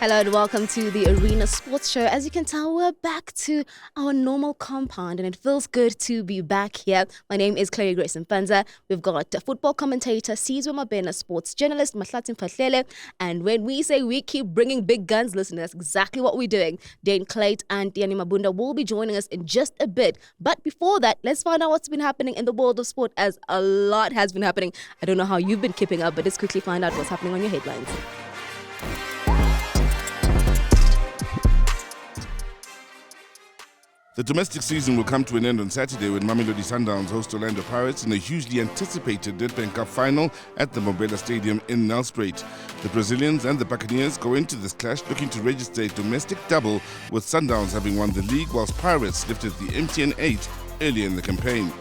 Hello and welcome to the Arena Sports Show. As you can tell, we're back to our normal compound and it feels good to be back here. My name is Clauiee Grace Mpanza. We've got football commentator Sizwe, Mabena, sports journalist Mahlatse Mphahlele. And when we say we keep bringing big guns, listen, that's exactly what we're doing. Daine Klate and Tiyani Mabunda will be joining us in just a bit. But before that, let's find out what's been happening in the world of sport, as a lot has been happening. I don't know how you've been keeping up, but let's quickly find out what's happening on your headlines. The domestic season will come to an end on Saturday when Mamelodi Sundowns host Orlando Pirates in a hugely anticipated Netbank Cup final at the Mbombela Stadium in Nelspruit. The Brazilians and the Buccaneers go into this clash looking to register a domestic double, with Sundowns having won the league whilst Pirates lifted the MTN 8 earlier in the campaign.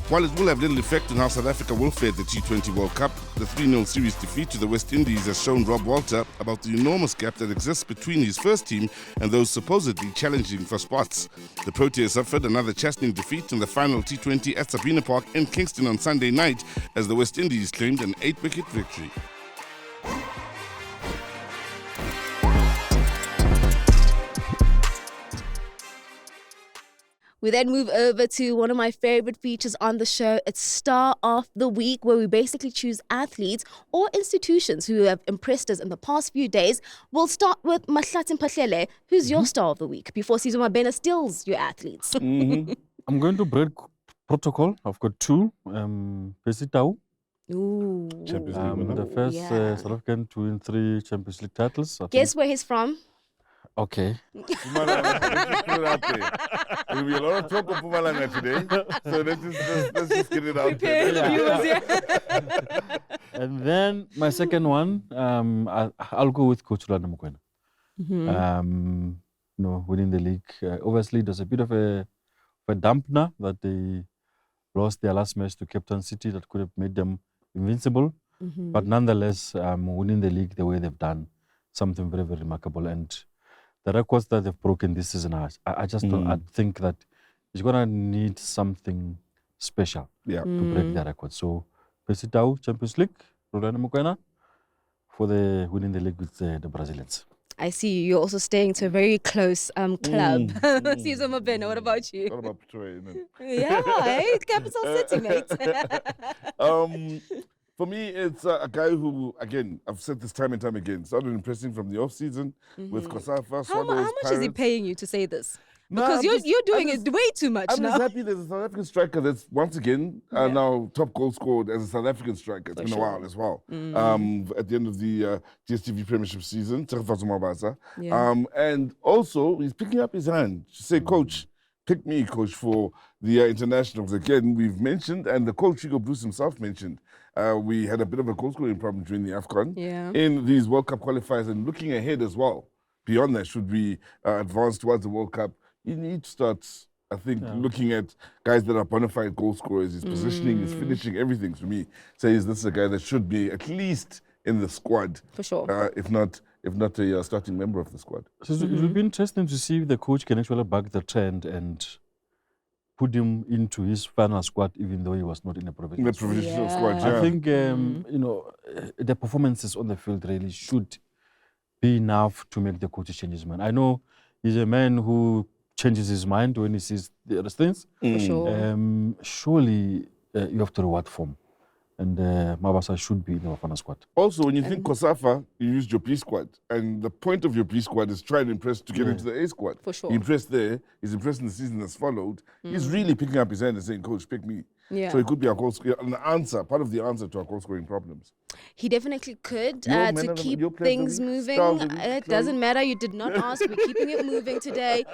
While it will have little effect on how South Africa will fare at the T20 World Cup, the 3-0 series defeat to the West Indies has shown Rob Walter about the enormous gap that exists between his first team and those supposedly challenging for spots. The Proteas suffered another chastening defeat in the final T20 at Sabina Park in Kingston on Sunday night as the West Indies claimed an 8-wicket victory. We then move over to one of my favorite features on the show. It's Star of the Week, where we basically choose athletes or institutions who have impressed us in the past few days. We'll start with Mahlatse Mphahlele. Who's your Star of the Week before Sizwe Mabena steals your athletes? I'm going to break protocol. I've got two. Pesitau. Ooh. Champions League winner. The first South African to win 3 Champions League titles. Guess where he's from? Okay. Let's put it out there. There will be a lot of talk of Mpumalanga today, so let's just get it out there. And then my second one, I'll go with Coach Lana Mokwena. Winning the league. Obviously, there's a bit of a dampener that they lost their last match to Captain City that could have made them invincible. But nonetheless, winning the league the way they've done, something very, very remarkable. And the records that they've broken this season, I just don't, I think that it's going to need something special to break their record. So, Pesitau, Champions League, Rolando Mokwena, for the winning the league with the Brazilians. I see you're also staying to a very close club. Sizwe Mabena, what about you? What about Pretoria? Yeah, Capital City, mate. For me, it's a guy who, again, I've said this time and time again, started impressing from the off-season with Kosafa, How much Pirates. is he paying you to say this? Because you're doing it way too much I'm now. just happy there's a South African striker that's, once again, now top goal scored as a South African striker. It's been a while as well. At the end of the DStv Premiership season, and also, he's picking up his hand to say, Coach, pick me, Coach, for the internationals. Again, we've mentioned, and the coach, Hugo Bruce himself mentioned, we had a bit of a goal-scoring problem during the AFCON in these World Cup qualifiers, and looking ahead as well. Beyond that, should we advance towards the World Cup, you need to start, I think, looking at guys that are bona fide goal scorers. His positioning, his finishing, everything, to me, says this is a guy that should be at least in the squad. For sure. If not a starting member of the squad. So it will be interesting to see if the coach can actually back the trend and put him into his final squad, even though he was not in the provincial squad. I think, the performances on the field really should be enough to make the coach change his mind. I know he's a man who changes his mind when he sees the other things. For sure. Surely you have to reward form. And Mabasa should be in the Bafana squad. Also, when you think Kosafa, you used your B squad. And the point of your B squad is try and impress to get into the A squad. For sure. He impressed there. He's impressed in the season that's followed. He's really picking up his hand and saying, Coach, pick me. Yeah. So it could be an answer, part of the answer to our goal-scoring problems. He definitely could to keep things moving. It doesn't matter. You did not ask. We're keeping it moving today.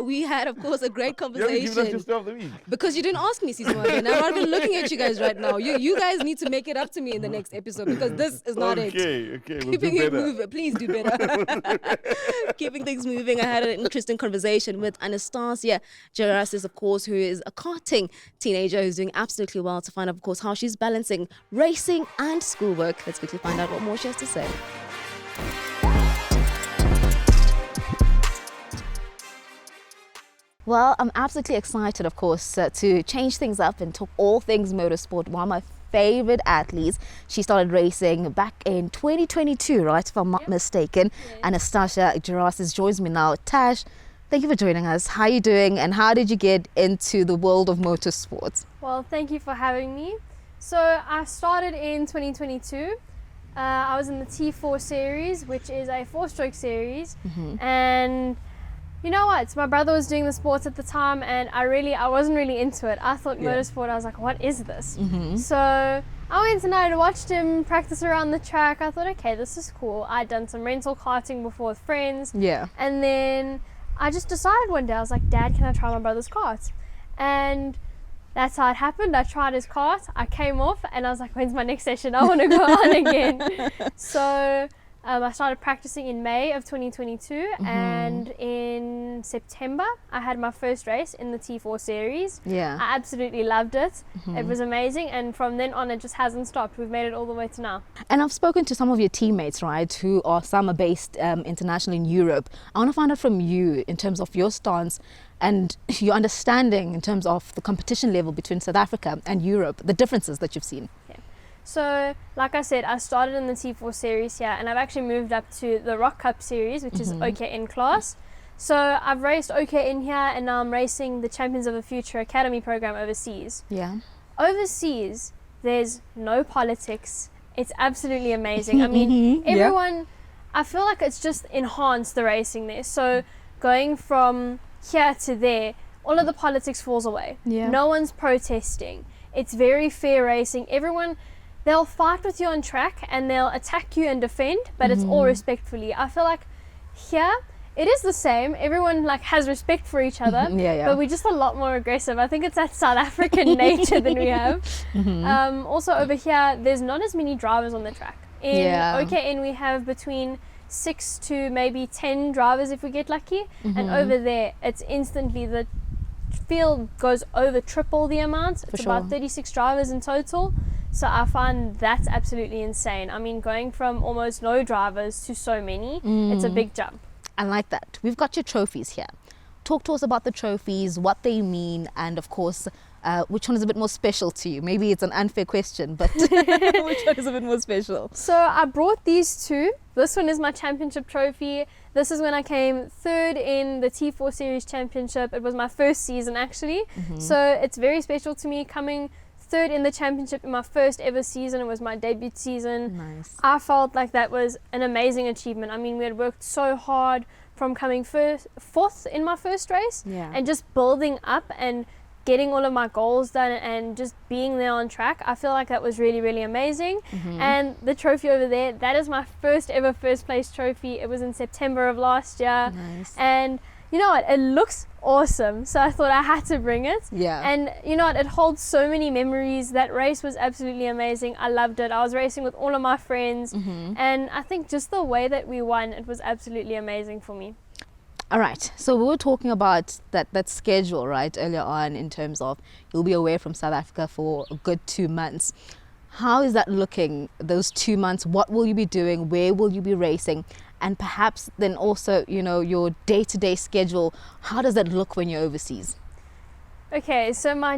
We had, of course, a great conversation. You haven't given us your Star of the Week. Because you didn't ask me, Sizwe Mabena. I'm not even looking at you guys right now. You guys need to make it up to me in the next episode because this is not it. Okay, we'll Keeping do it better. moving. Please do better. Keeping things moving. I had an interesting conversation with Anastasia Gerasis, of course, who is a karting teenager who's doing absolutely well, to find out, of course, how she's balancing racing and schoolwork. Let's quickly find out what more she has to say. Well, I'm absolutely excited, of course, to change things up and talk all things motorsport. One of my favorite athletes. She started racing back in 2022, right, if I'm not mistaken. Yes. Anastasia Gerasis joins me now. Tash, thank you for joining us. How are you doing, and how did you get into the world of motorsports? Well, thank you for having me. So I started in 2022. I was in the T4 series, which is a 4-stroke series, and you know what? My brother was doing the sports at the time, and I wasn't really into it. I thought motorsport. I was like, what is this? So I went and I watched him practice around the track. I thought, okay, this is cool. I'd done some rental karting before with friends. Yeah. And then I just decided one day, I was like, Dad, can I try my brother's kart? And that's how it happened. I tried his kart, I came off, and I was like, when's my next session? I want to go on again. So I started practicing in May of 2022, and in September I had my first race in the T4 series. Yeah. I absolutely loved it. It was amazing, and from then on it just hasn't stopped. We've made it all the way to now. And I've spoken to some of your teammates, right, who are some are based internationally in Europe. I want to find out from you in terms of your stance and your understanding in terms of the competition level between South Africa and Europe, the differences that you've seen. So, like I said, I started in the T4 series here, and I've actually moved up to the Rock Cup series, which is OKN class. So I've raced OKN here, and now I'm racing the Champions of the Future Academy program overseas. Yeah. Overseas, there's no politics. It's absolutely amazing. I mean, everyone, I feel like it's just enhanced the racing there. So going from here to there, all of the politics falls away. Yeah. No one's protesting. It's very fair racing. Everyone, they'll fight with you on track and they'll attack you and defend, but it's all respectfully. I feel like here it is the same. Everyone like has respect for each other, but we're just a lot more aggressive. I think it's that South African nature that we have. Also over here, there's not as many drivers on the track. In OKN we have between 6 to maybe 10 drivers if we get lucky, and over there it's instantly the field goes over triple the amount. It's about 36 drivers in total. So I find that's absolutely insane. I mean, going from almost no drivers to so many, it's a big jump. I like that. We've got your trophies here. Talk to us about the trophies, what they mean, and of course, which one is a bit more special to you? Maybe it's an unfair question, but which one is a bit more special? So I brought these two. This one is my championship trophy. This is when I came third in the T4 Series Championship. It was my first season actually. So it's very special to me coming third in the championship in my first ever season. It was my debut season. Nice. I felt like that was an amazing achievement. I mean, we had worked so hard from coming fourth in my first race and just building up and getting all of my goals done and just being there on track. I feel like that was really, really amazing. And the trophy over there, that is my first ever first place trophy. It was in September of last year. Nice. And you know what, it looks awesome, so I thought I had to bring it. And you know what, it holds so many memories. That race was absolutely amazing. I loved it. I was racing with all of my friends, and I think just the way that we won, it was absolutely amazing for me. All right, so we were talking about that schedule, right, earlier on, in terms of you'll be away from South Africa for a good 2 months. How is that looking, those 2 months? What will you be doing? Where will you be racing? And perhaps then also, you know, your day-to-day schedule, how does that look when you're overseas? Okay, so my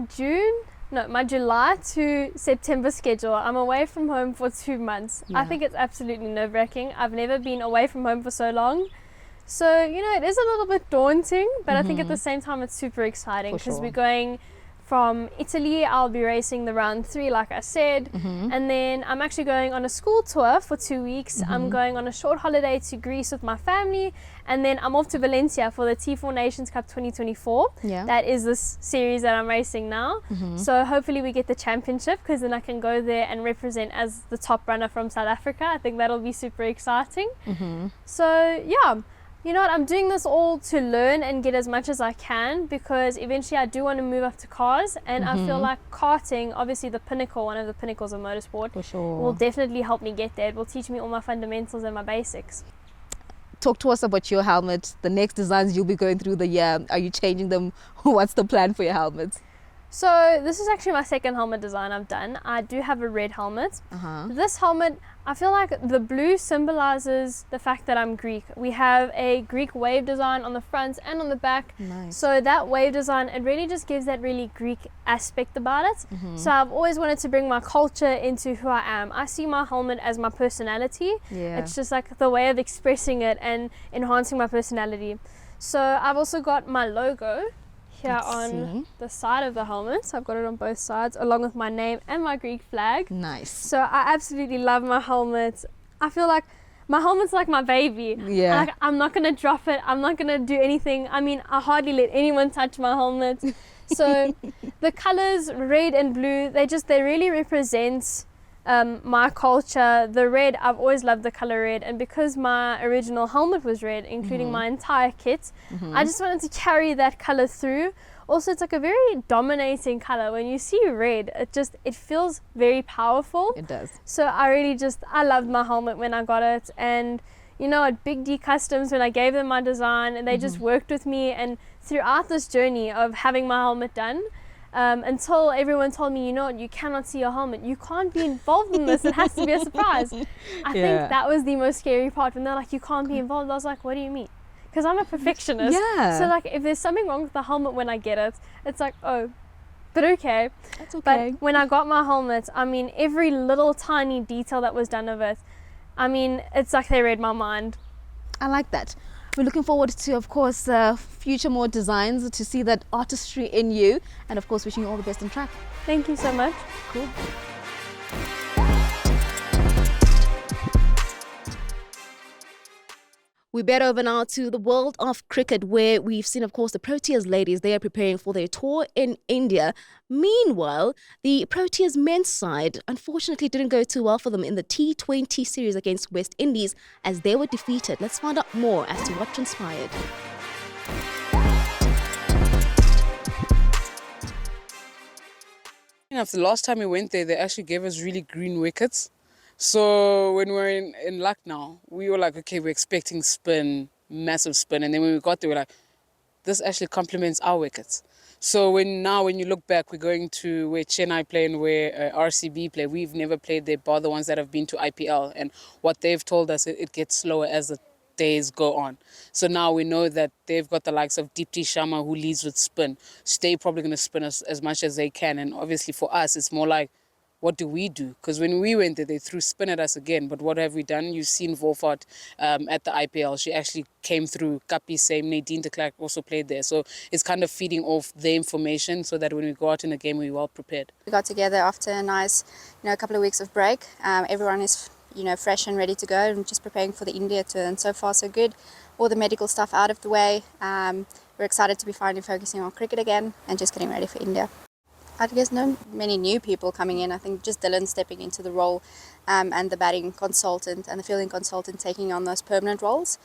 July to September schedule, I'm away from home for 2 months. I think it's absolutely nerve-wracking. I've never been away from home for so long. So, you know, it is a little bit daunting, but I think at the same time it's super exciting because we're going from Italy. I'll be racing the round 3, like I said, and then I'm actually going on a school tour for 2 weeks. I'm going on a short holiday to Greece with my family, and then I'm off to Valencia for the T4 Nations Cup 2024. That is this series that I'm racing now. So hopefully we get the championship, because then I can go there and represent as the top runner from South Africa. I think that'll be super exciting. So yeah, you know what, I'm doing this all to learn and get as much as I can, because eventually I do want to move up to cars, and I feel like karting, obviously the pinnacle, one of the pinnacles of motorsport, will definitely help me get there. It will teach me all my fundamentals and my basics. Talk to us about your helmet, the next designs you'll be going through the year. Are you changing them? What's the plan for your helmets? So this is actually my second helmet design I've done. I do have a red helmet. This helmet, I feel like the blue symbolizes the fact that I'm Greek. We have a Greek wave design on the front and on the back. Nice. So that wave design, it really just gives that really Greek aspect about it. So I've always wanted to bring my culture into who I am. I see my helmet as my personality. Yeah. It's just like the way of expressing it and enhancing my personality. So I've also got my logo here Let's on see. the side of the helmet. So I've got it on both sides along with my name and my Greek flag. Nice. So I absolutely love my helmet. I feel like my helmet's like my baby. Yeah. Like, I'm not gonna drop it. I'm not gonna do anything. I mean, I hardly let anyone touch my helmet. So the colors red and blue, they really represent my culture. The red, I've always loved the color red, and because my original helmet was red, including my entire kit, I just wanted to carry that color through. Also, it's like a very dominating color. When you see red, it feels very powerful. It does. So I loved my helmet when I got it. And you know, at Big D Customs, when I gave them my design, and they just worked with me, and throughout this journey of having my helmet done, until everyone told me, you know what, you cannot see your helmet. You can't be involved in this. It has to be a surprise. I think that was the most scary part when they're like, you can't be involved. I was like, what do you mean? Because I'm a perfectionist. Yeah. So like, if there's something wrong with the helmet when I get it, it's like, oh, but okay. That's okay. But when I got my helmet, I mean, every little tiny detail that was done of it, I mean, it's like they read my mind. I like that. We're looking forward to, of course, future more designs, to see that artistry in you, and of course wishing you all the best on track. Thank you so much. Cool. We bet over now to the world of cricket, where we've seen, of course, the Proteas ladies. They are preparing for their tour in India. Meanwhile, the Proteas men's side unfortunately didn't go too well for them in the T20 series against West Indies, as they were defeated. Let's find out more as to what transpired. After the last time we went there, they actually gave us really green wickets. So when we're in luck now, we were like, okay, we're expecting spin, massive spin. And then when we got there, we're like, this actually complements our wickets. So when you look back, we're going to where Chennai play and where RCB play. We've never played there, bar the ones that have been to IPL. And what they've told us, it gets slower as the days go on. So now we know that they've got the likes of Deepti Sharma who leads with spin. So they're probably going to spin us as much as they can. And obviously for us, it's more like, what do we do? Because when we went there, they threw spin at us again. But what have we done? You've seen Wolfart at the IPL. She actually came through. Kapi, same. Nadine de Klerk also played there. So it's kind of feeding off the information so that when we go out in a game, we're well prepared. We got together after a nice, couple of weeks of break. Everyone is, fresh and ready to go and just preparing for the India tour. And so far, so good. All the medical stuff out of the way. We're excited to be finally focusing on cricket again and just getting ready for India. I guess no many new people coming in. I think just Dylan stepping into the role and the batting consultant and the fielding consultant taking on those permanent roles.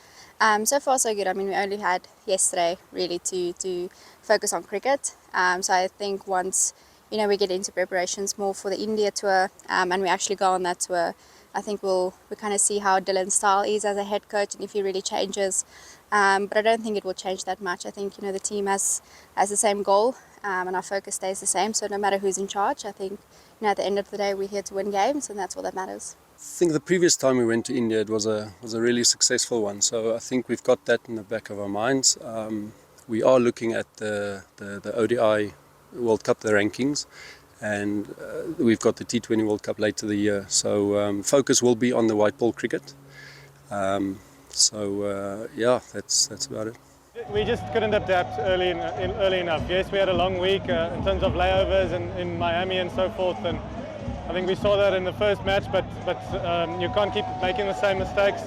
So far so good. I mean, we only had yesterday really to focus on cricket. So I think once, we get into preparations more for the India tour and we actually go on that tour, I think we'll kind of see how Dylan's style is as a head coach and if he really changes. But I don't think it will change that much. I think, the team has the same goal. And our focus stays the same. So no matter who's in charge, I think, at the end of the day, we're here to win games, and that's all that matters. I think the previous time we went to India, it was a really successful one. So I think we've got that in the back of our minds. We are looking at the ODI World Cup, the rankings, and we've got the T20 World Cup later the year. So focus will be on the white ball cricket. That's about it. We just couldn't adapt early enough. Yes, we had a long week in terms of layovers in Miami and so forth, and I think we saw that in the first match, but you can't keep making the same mistakes.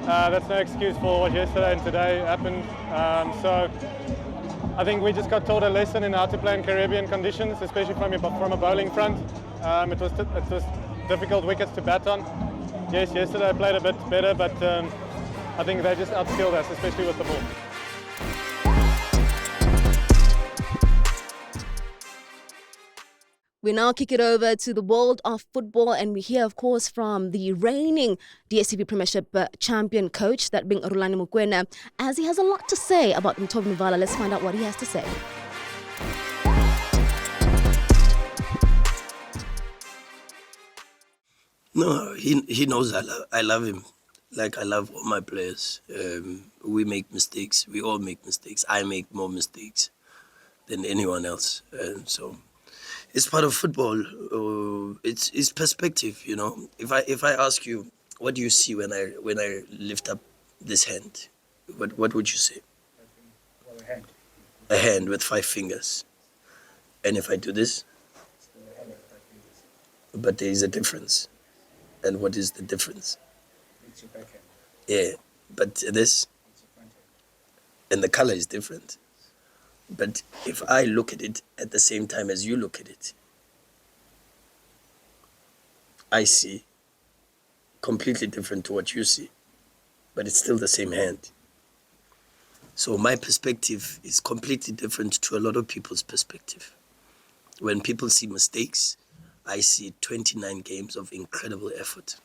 That's no excuse for what yesterday and today happened. So I think we just got taught a lesson in how to play in Caribbean conditions, especially from a bowling front. It was difficult wickets to bat on. Yes, yesterday I played a bit better, but I think they just outskilled us, especially with the ball. We now kick it over to the world of football, and we hear, of course, from the reigning DSTV Premiership champion coach, that being Rulani Mokwena, as he has a lot to say about Mphahlele. Let's find out what he has to say. No, he knows I love him. Like I love all my players. We make mistakes. We all make mistakes. I make more mistakes than anyone else. So it's part of football. It's perspective, you know. If I ask you, what do you see when I lift up this hand? What would you say? A hand. A hand with 5 fingers. And if I do this? But there is a difference. And what is the difference? It's your backhand. Yeah, but this? It's your front hand. And the color is different. But if I look at it at the same time as you look at it, I see completely different to what you see, but it's still the same hand. So my perspective is completely different to a lot of people's perspective. When people see mistakes, I see 29 games of incredible effort.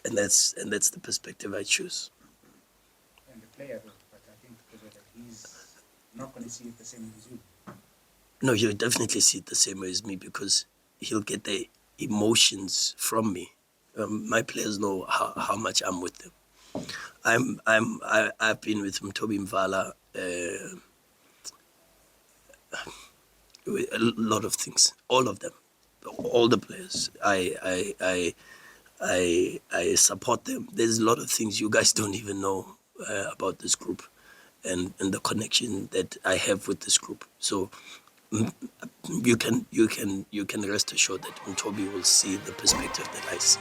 And that's the perspective I choose. And the player, though, but I think he's not going to see it the same as you. No, he'll definitely see it the same way as me because he'll get the emotions from me. My players know how much I'm with them. I've been with Mngqithi with a lot of things, all of them, all the players. I support them. There's a lot of things you guys don't even know about this group, and the connection that I have with this group. So you can rest assured that Mngqithi will see the perspective that I see.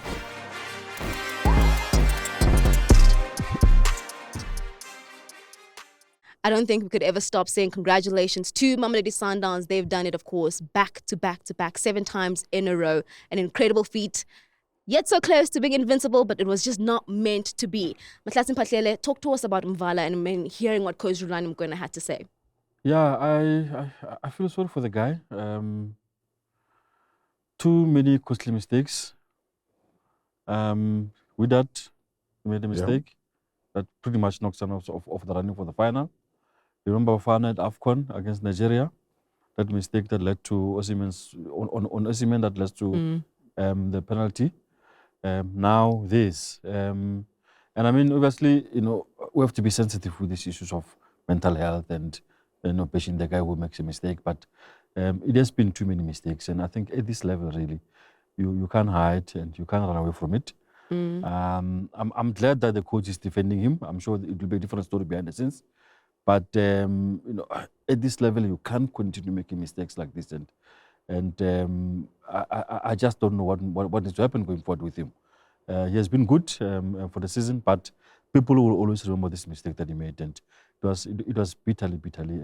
I don't think we could ever stop saying congratulations to Mamelodi Sundowns. They've done it, of course, back to back to back, 7 times in a row. An incredible feat. Yet so close to being invincible, but it was just not meant to be. Mahlatse Mphahlele, talk to us about Mvala and hearing what Coach Rulani Mngqithi had to say. Yeah, I feel sorry for the guy. Too many costly mistakes. With that, he made a mistake that pretty much knocks him off the running for the final. Remember final at AFCON against Nigeria? That mistake that led to Osimhen's on Osimhen that led to the penalty. Now this. And I mean, obviously, you know, we have to be sensitive with these issues of mental health and, you know, patient the guy who makes a mistake. But it has been too many mistakes. And I think at this level, really, you can't hide and you can't run away from it. I'm glad that the coach is defending him. I'm sure it will be a different story behind the scenes. But you know, at this level, you can't continue making mistakes like this. And I just don't know what is to happen going forward with him. He has been good for the season, but people will always remember this mistake that he made, and it was bitterly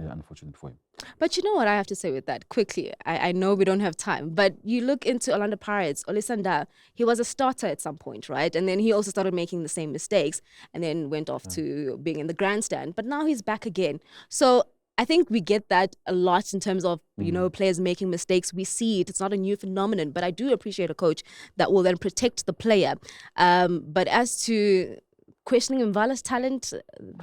unfortunate for him. But you know what I have to say with that quickly? I know we don't have time, but you look into Orlando Pirates, Olisanda, he was a starter at some point, right? And then he also started making the same mistakes and then went off to being in the grandstand. But now he's back again. So I think we get that a lot in terms of, you know, players making mistakes. We see it. It's not a new phenomenon, but I do appreciate a coach that will then protect the player. But as to questioning Mvala's talent,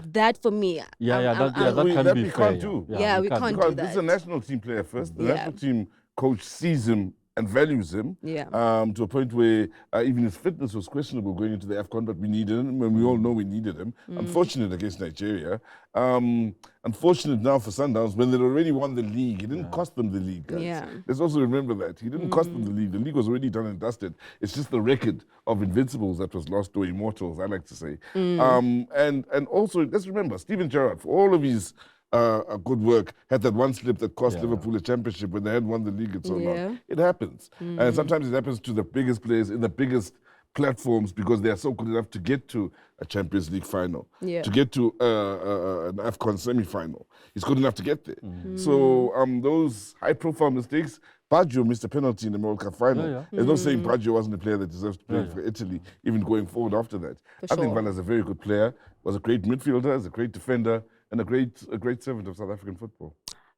that for me, that we can't do. Yeah, we can't do that. This is a national team player first. The national team coach sees him and values him to a point where even his fitness was questionable going into the AFCON, but we needed him, and we all know we needed him. Unfortunate against Nigeria. Unfortunate now for Sundowns when they'd already won the league. It didn't cost them the league, guys. Let's also remember that. He didn't cost them the league. The league was already done and dusted. It's just the record of invincibles that was lost, or immortals, I like to say. And also, let's remember, Steven Gerrard, for all of his good work, had that one slip that cost Liverpool a championship when they had won the league and so on. It happens. And sometimes it happens to the biggest players in the biggest platforms because they are so good enough to get to a Champions League final, to get to an AFCON semi-final. He's good enough to get there. So those high-profile mistakes, Baggio missed a penalty in the World Cup final. There's no saying Baggio wasn't a player that deserves to play for Italy, even going forward after that. I think Vala's a very good player, was a great midfielder, is a great defender, and a great servant of South African football.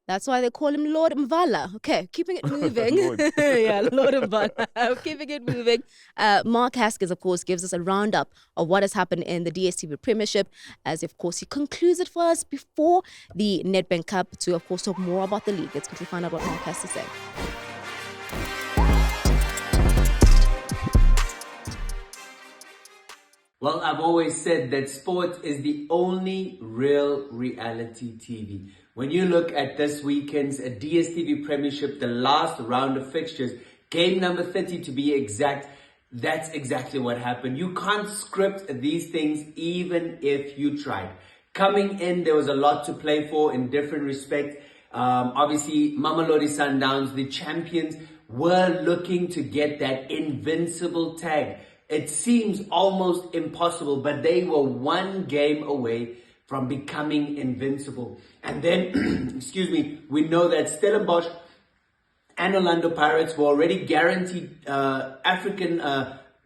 That's why they call him Lord Mvala. Okay, keeping it moving. Lord Mvala. Keeping it moving. Mark Haskins, of course, gives us a roundup of what has happened in the DStv Premiership, as of course he concludes it for us before the Netbank Cup to, of course, talk more about the league. Let's quickly find out what Mark has to say. Well, I've always said that sport is the only real reality TV. When you look at this weekend's DStv Premiership, the last round of fixtures, game number 30 to be exact, that's exactly what happened. You can't script these things even if you tried. Coming in, there was a lot to play for in different respects. Obviously, Mamelodi Sundowns, the champions, were looking to get that invincible tag. It seems almost impossible, but they were one game away from becoming invincible. And then, excuse me, we know that Stellenbosch and Orlando Pirates were already guaranteed African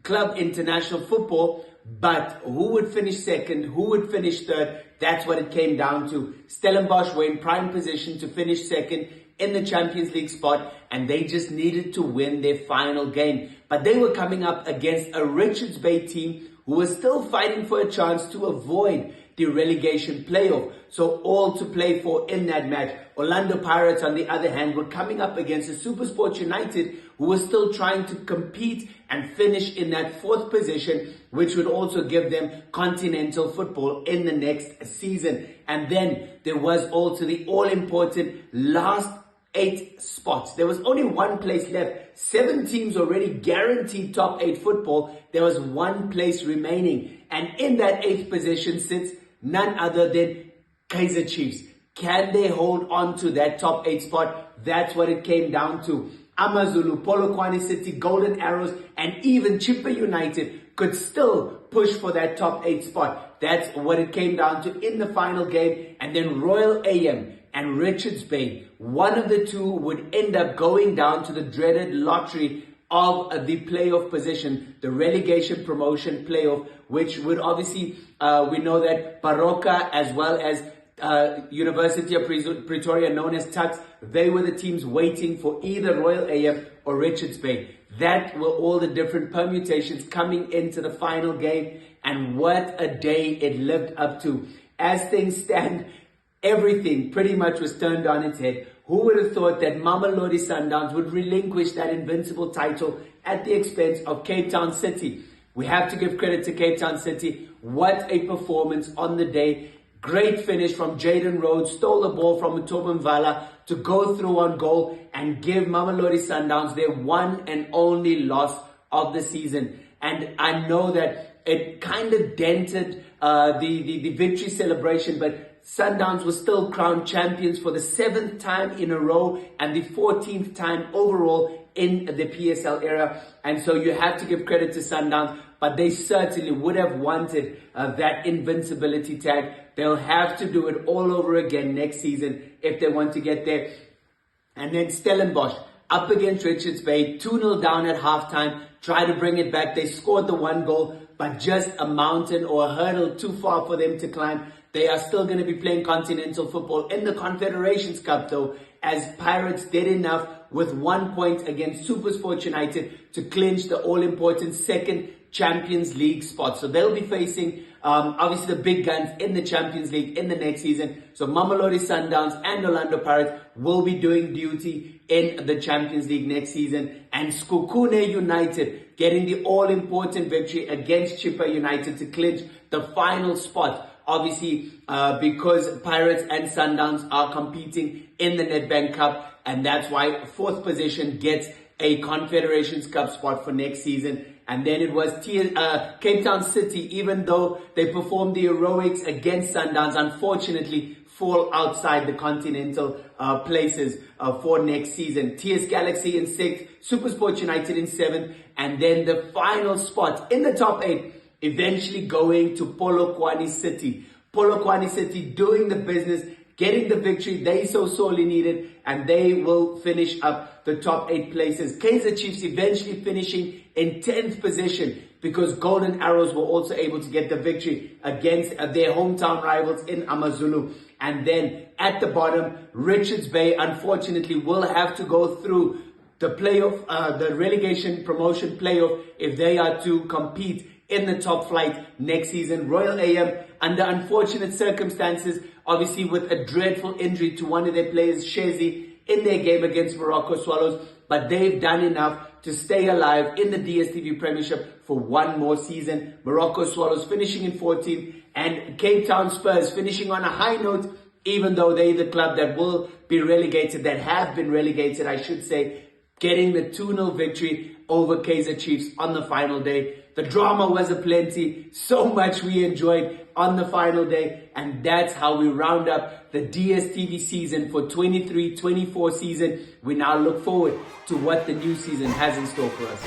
club international football, but who would finish second, who would finish third, that's what it came down to. Stellenbosch were in prime position to finish second in the Champions League spot, and they just needed to win their final game. But they were coming up against a Richards Bay team who was still fighting for a chance to avoid the relegation playoff. So all to play for in that match. Orlando Pirates, on the other hand, were coming up against a SuperSport United who was still trying to compete and finish in that fourth position, which would also give them continental football in the next season. And then there was also the all-important last 8 spots. There was only one place left. 7 teams already guaranteed top 8 football. There was one place remaining. And in that 8th position sits none other than Kaizer Chiefs. Can they hold on to that top 8 spot? That's what it came down to. AmaZulu, Polokwane City, Golden Arrows, and even Chippa United could still push for that top 8 spot. That's what it came down to in the final game. And then Royal AM and Richards Bay, one of the two would end up going down to the dreaded lottery of the playoff position, the relegation promotion playoff, which would obviously, we know that Baroka as well as University of Pretoria, known as Tuks, they were the teams waiting for either Royal AM or Richards Bay. That were all the different permutations coming into the final game, and what a day it lived up to. As things stand, everything pretty much was turned on its head. Who would have thought that Mamelodi Sundowns would relinquish that invincible title at the expense of Cape Town City? We have to give credit to Cape Town City. What a performance on the day. Great finish from Jaden Rhodes, stole the ball from Mbombela to go through on goal and give Mamelodi Sundowns their one and only loss of the season. And I know that it kind of dented the victory celebration, but Sundowns were still crowned champions for the 7th time in a row and the 14th time overall in the PSL era. And so you have to give credit to Sundowns, but they certainly would have wanted that invincibility tag. They'll have to do it all over again next season if they want to get there. And then Stellenbosch up against Richards Bay, 2-0 down at halftime, try to bring it back. They scored the 1 goal, but just a mountain or a hurdle too far for them to climb. They are still going to be playing continental football in the Confederations Cup though, as Pirates did enough with 1 point against SuperSport United to clinch the all-important 2nd Champions League spot. So they'll be facing obviously the big guns in the Champions League in the next season. So Mamelodi Sundowns and Orlando Pirates will be doing duty in the Champions League next season. And Skukune United getting the all-important victory against Chippa United to clinch the final spot. Obviously, because Pirates and Sundowns are competing in the Nedbank Cup, and that's why 4th position gets a Confederations Cup spot for next season. And then it was Cape Town City, even though they performed the heroics against Sundowns, unfortunately fall outside the continental places for next season. TS Galaxy in 6th, SuperSport United in 7th, and then the final spot in the top 8 eventually going to Polokwane City. Polokwane City doing the business, getting the victory they so sorely needed, and they will finish up the top 8 places. Kaizer Chiefs eventually finishing in 10th position because Golden Arrows were also able to get the victory against their hometown rivals in AmaZulu. And then at the bottom, Richards Bay unfortunately will have to go through the playoff, the relegation promotion playoff if they are to compete in the top flight next season. Royal AM, under unfortunate circumstances, obviously with a dreadful injury to one of their players, Shezi, in their game against Morocco Swallows, but they've done enough to stay alive in the DStv Premiership for one more season. Morocco Swallows finishing in 14th, and Cape Town Spurs finishing on a high note, even though they're the club that will be relegated, that have been relegated, I should say, getting the 2-0 victory over Kaizer Chiefs on the final day. The drama was aplenty, so much we enjoyed on the final day, and that's how we round up the DStv season for 23-24 season. We now look forward to what the new season has in store for us.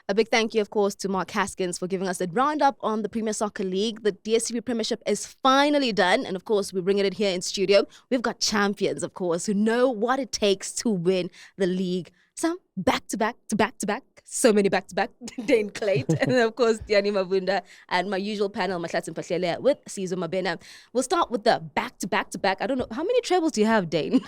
A big thank you, of course, to Mark Haskins for giving us a roundup on the Premier Soccer League. The DStv Premiership is finally done. And, of course, we're bringing it here in studio. We've got champions, of course, who know what it takes to win the league. Some back-to-back, so many back-to-back, Daine Klate, and, of course, Tiyani Mabunda, and my usual panel, Mahlatse Mphahlele, with Sizwe Mabena. We'll start with the back-to-back. I don't know. How many trebles do you have, Daine?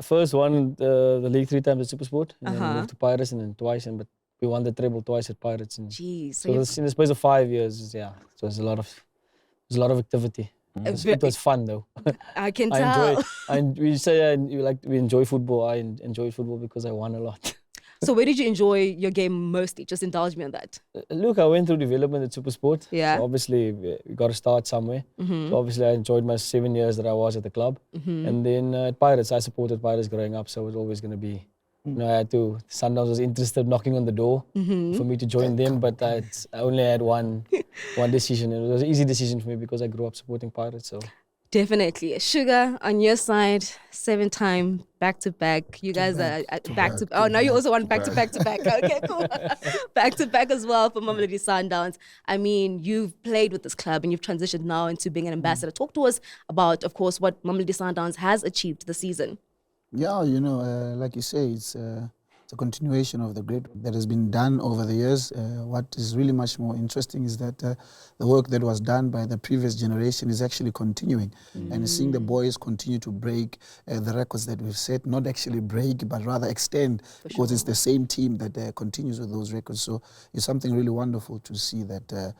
First won the league 3 times at SuperSport, and then moved to Pirates, and then twice, but we won the treble twice at Pirates. And jeez. So in the space of 5 years, so there's a lot of activity. It was fun though. I can tell. We enjoy football. I enjoy football because I won a lot. So where did you enjoy your game mostly? Just indulge me on that. Look, I went through development at SuperSport. Yeah. So obviously, we got to start somewhere. So obviously, I enjoyed my 7 years that I was at the club. And then at Pirates, I supported Pirates growing up, so it was always going to be, I had to, Sundowns was interested knocking on the door for me to join them, but I only had one decision, and it was an easy decision for me because I grew up supporting Pirates. So definitely. Sugar, on your side, 7-time back-to-back. You guys are back-to-back. Oh, now you also want back-to-back-to-back. Okay, cool. Back-to-back as well for Mamelodi Sundowns. I mean, you've played with this club and you've transitioned now into being an ambassador. Talk to us about, of course, what Mamelodi Sundowns has achieved this season. Yeah, like you say, it's a continuation of the great work that has been done over the years. What is really much more interesting is that the work that was done by the previous generation is actually continuing. And seeing the boys continue to break the records that we've set, not actually break, but rather extend, because it's the same team that continues with those records. So it's something really wonderful to see that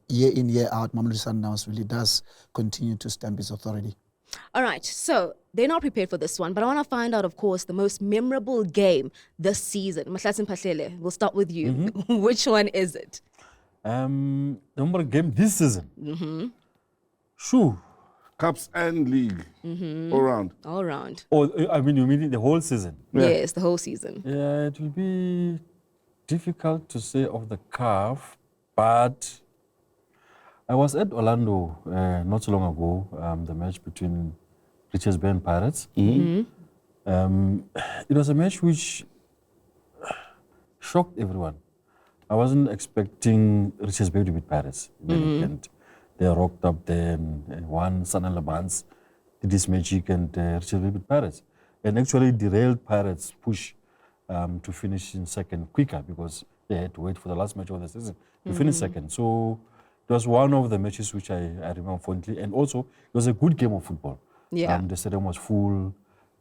year in, year out, Mamelodi Sundowns really does continue to stamp its authority. All right, so they're not prepared for this one, but I want to find out, of course, the most memorable game this season. Mahlatse Mphahlele, we'll start with you. Which one is it? Number game this season. Shoo. Cups and league, all round. All round. Oh, I mean, you mean the whole season? Yeah. Yes, the whole season. Yeah, it will be difficult to say off the cuff, but I was at Orlando not so long ago, the match between Richards Bay and Pirates. It was a match which shocked everyone. I wasn't expecting Richards Bay to beat Pirates in the weekend. They rocked up there and won. Sana Labans did this magic, and Richards Bay beat Pirates. And actually derailed Pirates' push to finish in second quicker, because they had to wait for the last match of the season to finish second. So it was one of the matches which I remember fondly, and also it was a good game of football. Yeah. The stadium was full,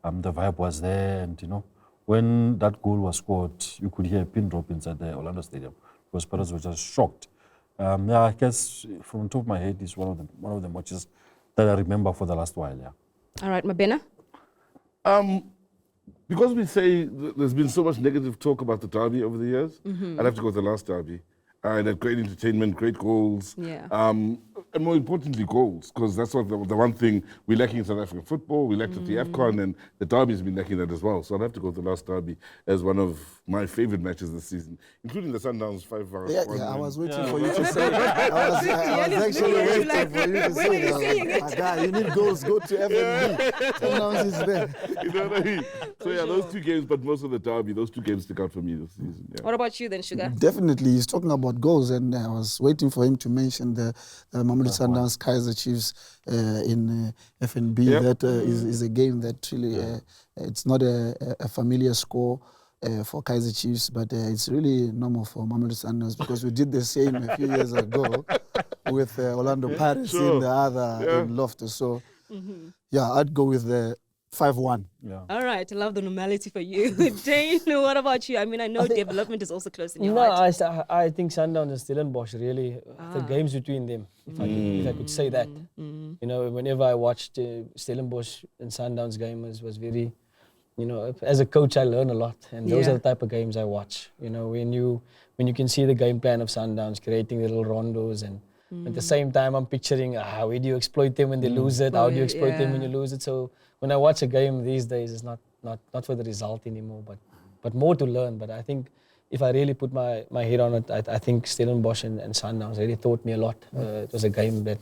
the vibe was there, and when that goal was scored, you could hear a pin drop inside the Orlando Stadium, because Pirates were just shocked. I guess from the top of my head, it's one of the matches that I remember for the last while. Yeah. All right, Mabena. Because we say there's been so much negative talk about the derby over the years, I'd have to go with the last derby. And had great entertainment, great goals, and more importantly, goals, because that's what the one thing we're lacking in South African football. We lacked at the AFCON, and the derby's been lacking that as well. So I'd have to go with the last derby as one of my favorite matches this season, including the Sundowns 5-hour. Yeah, I was waiting for you to say. I was actually waiting for you to say. You need goals. Go to FNB. Sundowns is there. You know what I mean? So yeah, those two games, but most of the derby, those two games stick out for me this season. Yeah. What about you then, Sugar? Definitely, he's talking about goals, and I was waiting for him to mention the Mamelodi Sundowns Kaizer Chiefs in FNB. That is a game that really it's not a familiar score for Kaizer Chiefs, but it's really normal for Mamelodi Sundowns, because we did the same a few years ago with Orlando Pirates in the other in Loftus. So yeah, I'd go with the 5-1. Yeah. All right, I love the normality for you. Dane, what about you? I mean, I know development is also close in your heart. I think Sundowns and Stellenbosch really, the games between them, if I could say that. You know, whenever I watched Stellenbosch and Sundowns game was very, you know, as a coach I learn a lot, and those are the type of games I watch. You know, when you can see the game plan of Sundowns, creating the little rondos, and at the same time I'm picturing where do you exploit them when they lose it, how do you exploit them when you lose it. So when I watch a game these days, it's not for the result anymore, but more to learn. But I think if I really put my head on it, I think Stellenbosch and Sundowns really taught me a lot. It was a game that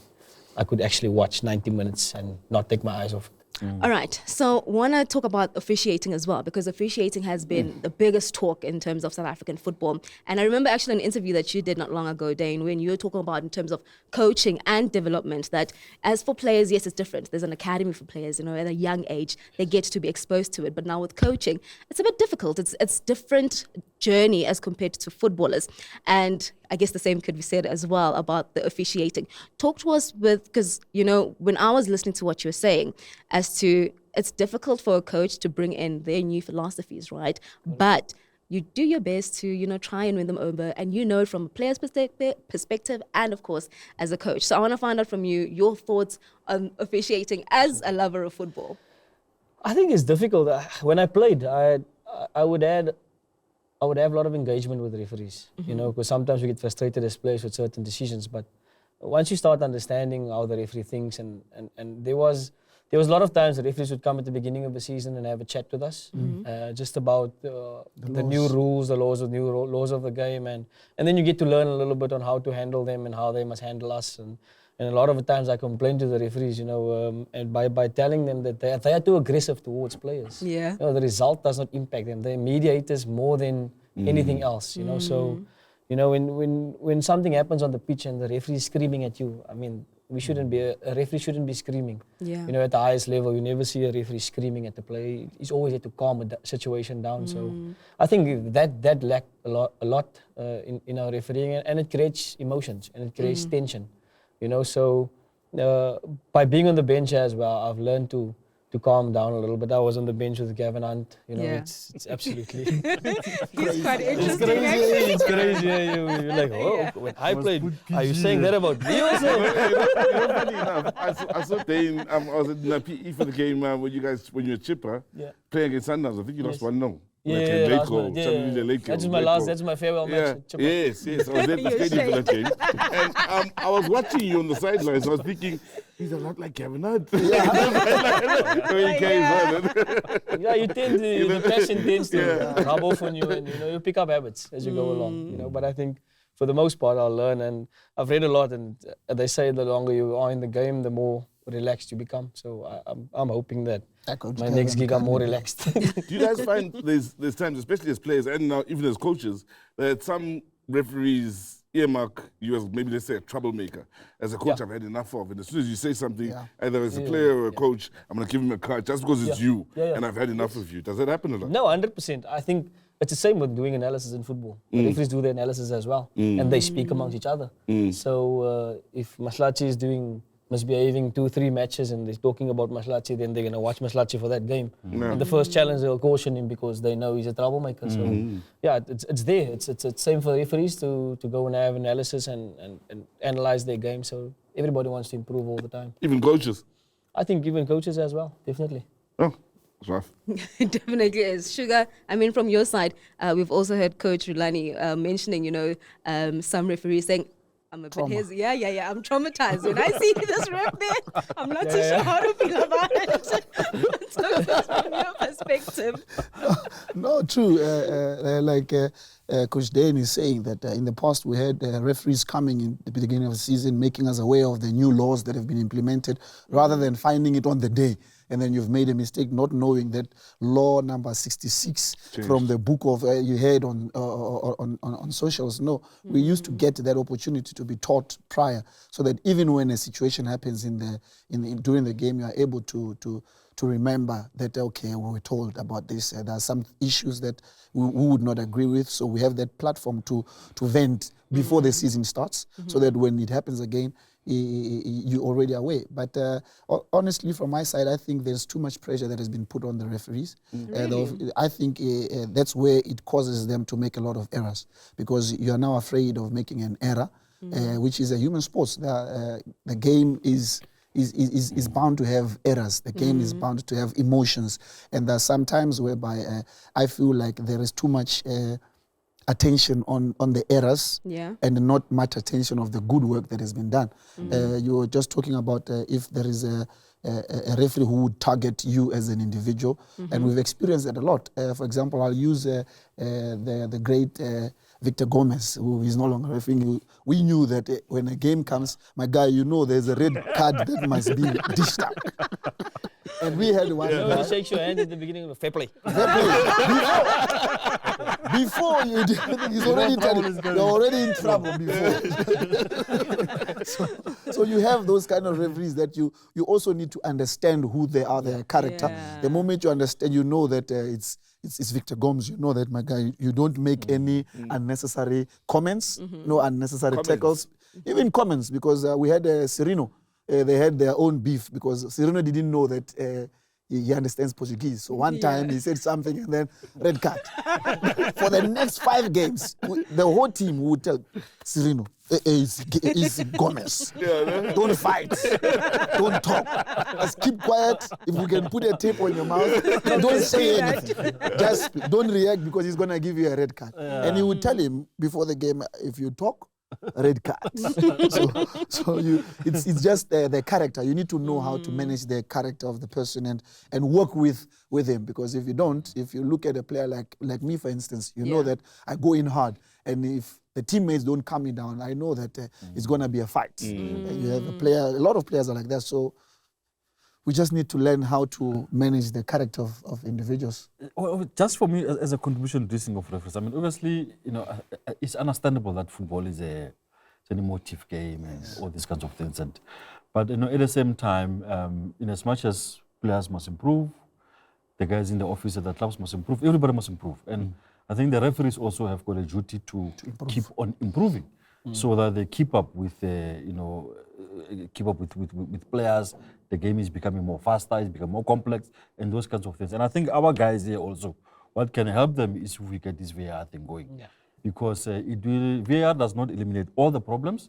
I could actually watch 90 minutes and not take my eyes off it. All right, so want to talk about officiating as well, because officiating has been the biggest talk in terms of South African football. And I remember actually an interview that you did not long ago, Dane, when you were talking about in terms of coaching and development, that as for players, yes, it's different. There's an academy for players, you know, at a young age, they get to be exposed to it. But now with coaching, it's a bit difficult. It's different journey as compared to footballers. And I guess the same could be said as well about the officiating. Talk to us because, you know, when I was listening to what you were saying, as to it's difficult for a coach to bring in their new philosophies, right? But you do your best to, you know, try and win them over, and you know it from a player's perspective and, of course, as a coach. So I want to find out from you your thoughts on officiating as a lover of football. I think it's difficult. When I played, I would have a lot of engagement with referees, you know, because sometimes we get frustrated as players with certain decisions. But once you start understanding how the referee thinks, and there was a lot of times the referees would come at the beginning of the season and have a chat with us, just about the new rules, the laws of the game, and then you get to learn a little bit on how to handle them and how they must handle us. And a lot of the times I complain to the referees, you know, and by telling them that they are too aggressive towards players. Yeah. You know, the result does not impact them. They're mediators more than anything else, you know. So, you know, when something happens on the pitch and the referee is screaming at you, I mean, a referee shouldn't be screaming. Yeah. You know, at the highest level, you never see a referee screaming at the player. He's always had to calm a situation down. So I think that lacked a lot in our refereeing, and it creates emotions and it creates tension. You know, so by being on the bench as well, I've learned to calm down a little bit. I was on the bench with Gavin Hunt. You know, it's absolutely He's quite interesting. It's crazy. You're like, oh, when I played, are you saying that about me also? Funny enough, I saw Dane. I was in the PE for the game when you were chipper, playing against Sundowns. I think you lost 1-0. That's my farewell match. Yes. I was at the stadium for that game. And I was watching you on the sidelines. I was thinking, he's a lot like Kevin Hunt. You tend to, the passion tends to rub off on you, and you know, you pick up habits as you go along. You know, but I think for the most part I'll learn, and I've read a lot, and they say the longer you are in the game, the more relaxed you become. So I'm hoping that my next gig I'm more relaxed. Do you guys find there's times, especially as players and now even as coaches, that some referees earmark you as maybe, let's say, a troublemaker? As a coach, I've had enough of it. As soon as you say something, either as a player or a coach, I'm going to give him a card just because it's you, and I've had enough of you. Does that happen a lot? No, 100%. I think it's the same with doing analysis in football. The referees do the analysis as well, and they speak amongst each other. So if Mahlatse is misbehaving 2-3 matches and they're talking about Mahlatse, then they're going to watch Mahlatse for that game. And the first challenge, they'll caution him because they know he's a troublemaker. So, yeah, it's there. It's same for referees to go and have analysis and analyze their game. So everybody wants to improve all the time. Even coaches? I think even coaches as well, definitely. Oh, it's rough. It definitely is. Sugar, I mean, from your side, we've also heard Coach Rulani mentioning, you know, some referees saying, I'm a bit hazy. Yeah. I'm traumatized. When I see this ref there, I'm not too sure how to feel about it. So that's from your perspective. No, true. Coach Dane is saying that in the past we had referees coming in the beginning of the season, making us aware of the new laws that have been implemented, rather than finding it on the day. And then you've made a mistake not knowing that law number 66 from the book of you heard on socials. No, we used to get that opportunity to be taught prior, so that even when a situation happens during the game, you are able to remember that, okay, we were told about this. There are some issues that we would not agree with, so we have that platform to vent before the season starts, so that when it happens again, you're already aware. But honestly, from my side, I think there's too much pressure that has been put on the referees. I think that's where it causes them to make a lot of errors, because you are now afraid of making an error, which is a human sport. The game is bound to have errors. The game is bound to have emotions. And there are some times whereby I feel like there is too much attention on the errors and not much attention of the good work that has been done. You were just talking about if there is a referee who would target you as an individual, and we've experienced that a lot. For example, I'll use the great Victor Gomez, who is no longer refereeing. We knew that when a game comes, my guy, you know there's a red card that must be dished out. And we had one. No, he shakes your hand at the beginning of fair play. Before you do anything, you're already in trouble before. so you have those kind of referees that you also need to understand who they are, their character. The moment you understand, you know that it's Victor Gomes. You know that, my guy, you don't make any unnecessary comments, no unnecessary tackles, even comments, because we had Serino. They had their own beef because Serino didn't know that he understands Portuguese. So one time he said something and then red card. For the next 5 games, the whole team would tell Serino, it's Gomez. Don't fight. Don't talk. Just keep quiet. If you can put a tape on your mouth, don't say anything. Just don't react, because he's going to give you a red card. And he would tell him before the game, if you talk, red card. It's just the character. You need to know how to manage the character of the person and work with him, because if you don't, if you look at a player like me, for instance, you know that I go in hard, and if the teammates don't calm me down, I know that it's going to be a fight. You have a lot of players are like that, so we just need to learn how to manage the character of individuals. Well, just for me, as a contribution to this thing of referees, I mean, obviously, it's understandable that football is an emotive game and all these kinds of things. But at the same time, in as much as players must improve, the guys in the office at the clubs must improve, everybody must improve. And I think the referees also have got a duty to keep on improving, so that they keep up with with players. The game is becoming more faster, it's becoming more complex, and those kinds of things. And I think our guys here also, what can help them is if we get this VAR thing going. Because VAR does not eliminate all the problems,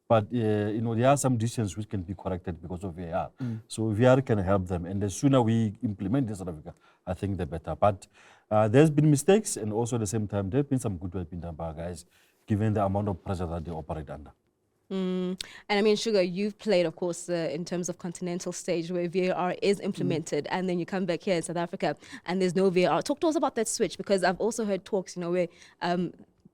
but there are some decisions which can be corrected because of VAR. So VAR can help them, and the sooner we implement this in South Africa, I think the better. But there's been mistakes, and also at the same time, there's been some good work being done by our guys, given the amount of pressure that they operate under. And I mean, Sugar, you've played, of course, in terms of continental stage where VAR is implemented, and then you come back here in South Africa and there's no VAR. Talk to us about that switch, because I've also heard talks, where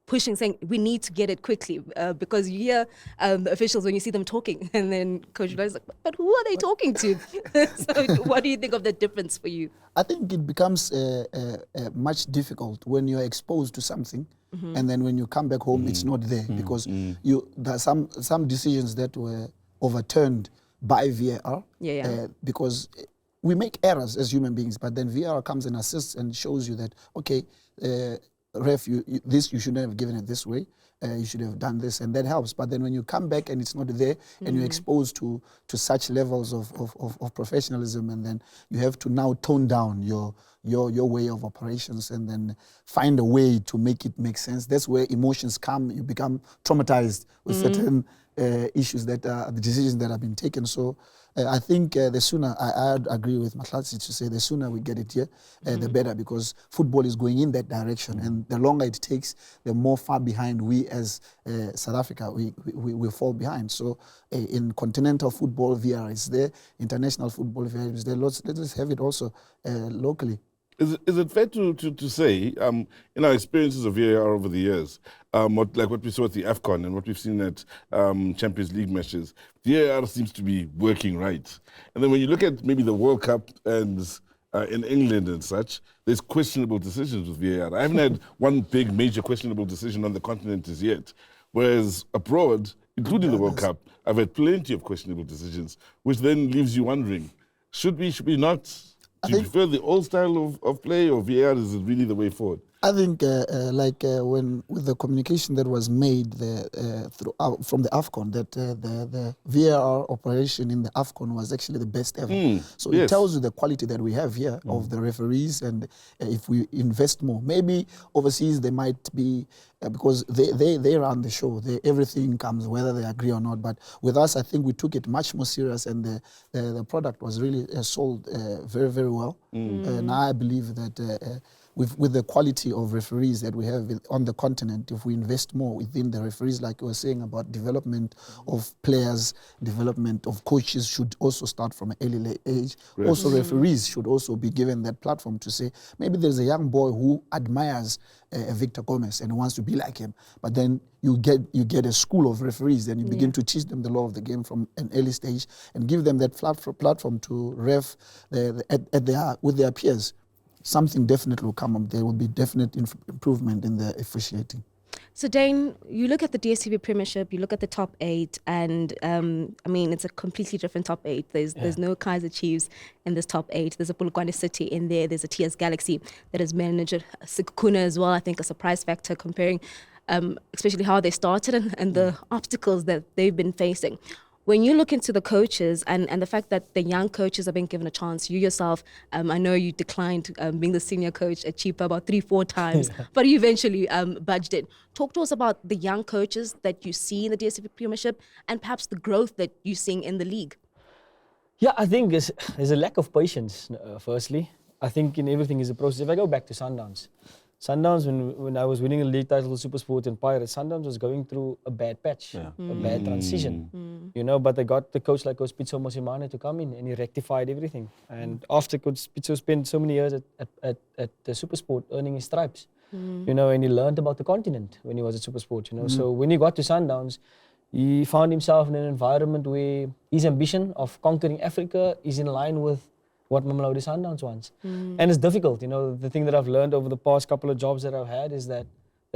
pushing, saying we need to get it quickly, because you hear the officials when you see them talking, and then Coach is like, but who are they talking to? So what do you think of the difference for you? I think it becomes much difficult when you're exposed to something, and then when you come back home, it's not there, because there are some decisions that were overturned by VAR, because we make errors as human beings, but then VAR comes and assists and shows you that, okay, ref, you shouldn't have given it this way. You should have done this, and that helps. But then when you come back and it's not there, and you're exposed to such levels of professionalism, and then you have to now tone down your way of operations, and then find a way to make it make sense. That's where emotions come. You become traumatized with certain issues that are the decisions that have been taken. So I think the sooner, I agree with Mahlatse to say the sooner we get it here, the better, because football is going in that direction, and the longer it takes, the more far behind we as South Africa, we fall behind. So in continental football, VAR is there, international football, VAR is there. Let's have it also locally. Is it fair to say, in our experiences of VAR over the years, what we saw at the AFCON and what we've seen at Champions League matches, VAR seems to be working right. And then when you look at maybe the World Cup and in England and such, there's questionable decisions with VAR. I haven't had one big major questionable decision on the continent as yet, whereas abroad, including the World Cup, I've had plenty of questionable decisions, which then leaves you wondering, should we not Do you prefer the old style of play, or VAR is it really the way forward? I think when with the communication that was made from the AFCON, that the VAR operation in the AFCON was actually the best ever. So it tells you the quality that we have here of the referees, and if we invest more, maybe overseas they might be because they run the show. Everything comes whether they agree or not. But with us, I think we took it much more serious, and the product was really sold very, very well. And I believe that. With the quality of referees that we have on the continent, if we invest more within the referees, like you were saying about development of players, development of coaches should also start from an early age. Right. Also, referees should also be given that platform to say, maybe there's a young boy who admires Victor Gomez and wants to be like him, but then you get a school of referees, then you begin to teach them the law of the game from an early stage and give them that platform to ref with their peers. Something definitely will come up. There will be definite improvement in the officiating. So Daine, you look at the DStv Premiership, you look at the top 8, and I mean, it's a completely different top 8. There's no Kaizer Chiefs in this top 8. There's a Polokwane City in there. There's a TS Galaxy that is managed Sikuna as well. I think a surprise factor comparing, especially how they started and the obstacles that they've been facing. When you look into the coaches and the fact that the young coaches are being given a chance, you yourself, I know you declined being the senior coach at Chipa about 3-4 times, but you eventually budged it. Talk to us about the young coaches that you see in the DStv Premiership and perhaps the growth that you're seeing in the league. Yeah, I think there's a lack of patience, firstly. I think in everything is a process. If I go back to Sundowns, when I was winning a league title, Supersport and Pirates, Sundowns was going through a bad patch, a bad transition, you know, but they got the coach like Pitso Mosimane to come in and he rectified everything. And after Coach Pitso spent so many years at the Supersport earning his stripes, you know, and he learned about the continent when he was at Supersport, you know. So when he got to Sundowns, he found himself in an environment where his ambition of conquering Africa is in line with what Mamelodi Sundowns wants. And it's difficult, you know. The thing that I've learned over the past couple of jobs that I've had is that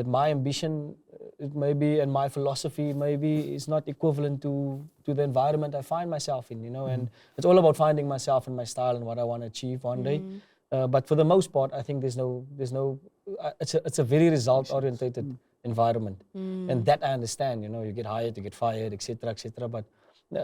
my ambition, it may be, and my philosophy maybe is not equivalent to the environment I find myself in, you know. And it's all about finding myself and my style and what I want to achieve one day. But for the most part, I think it's a very result-orientated environment. And that I understand, you know, you get hired, you get fired, etc., etc. But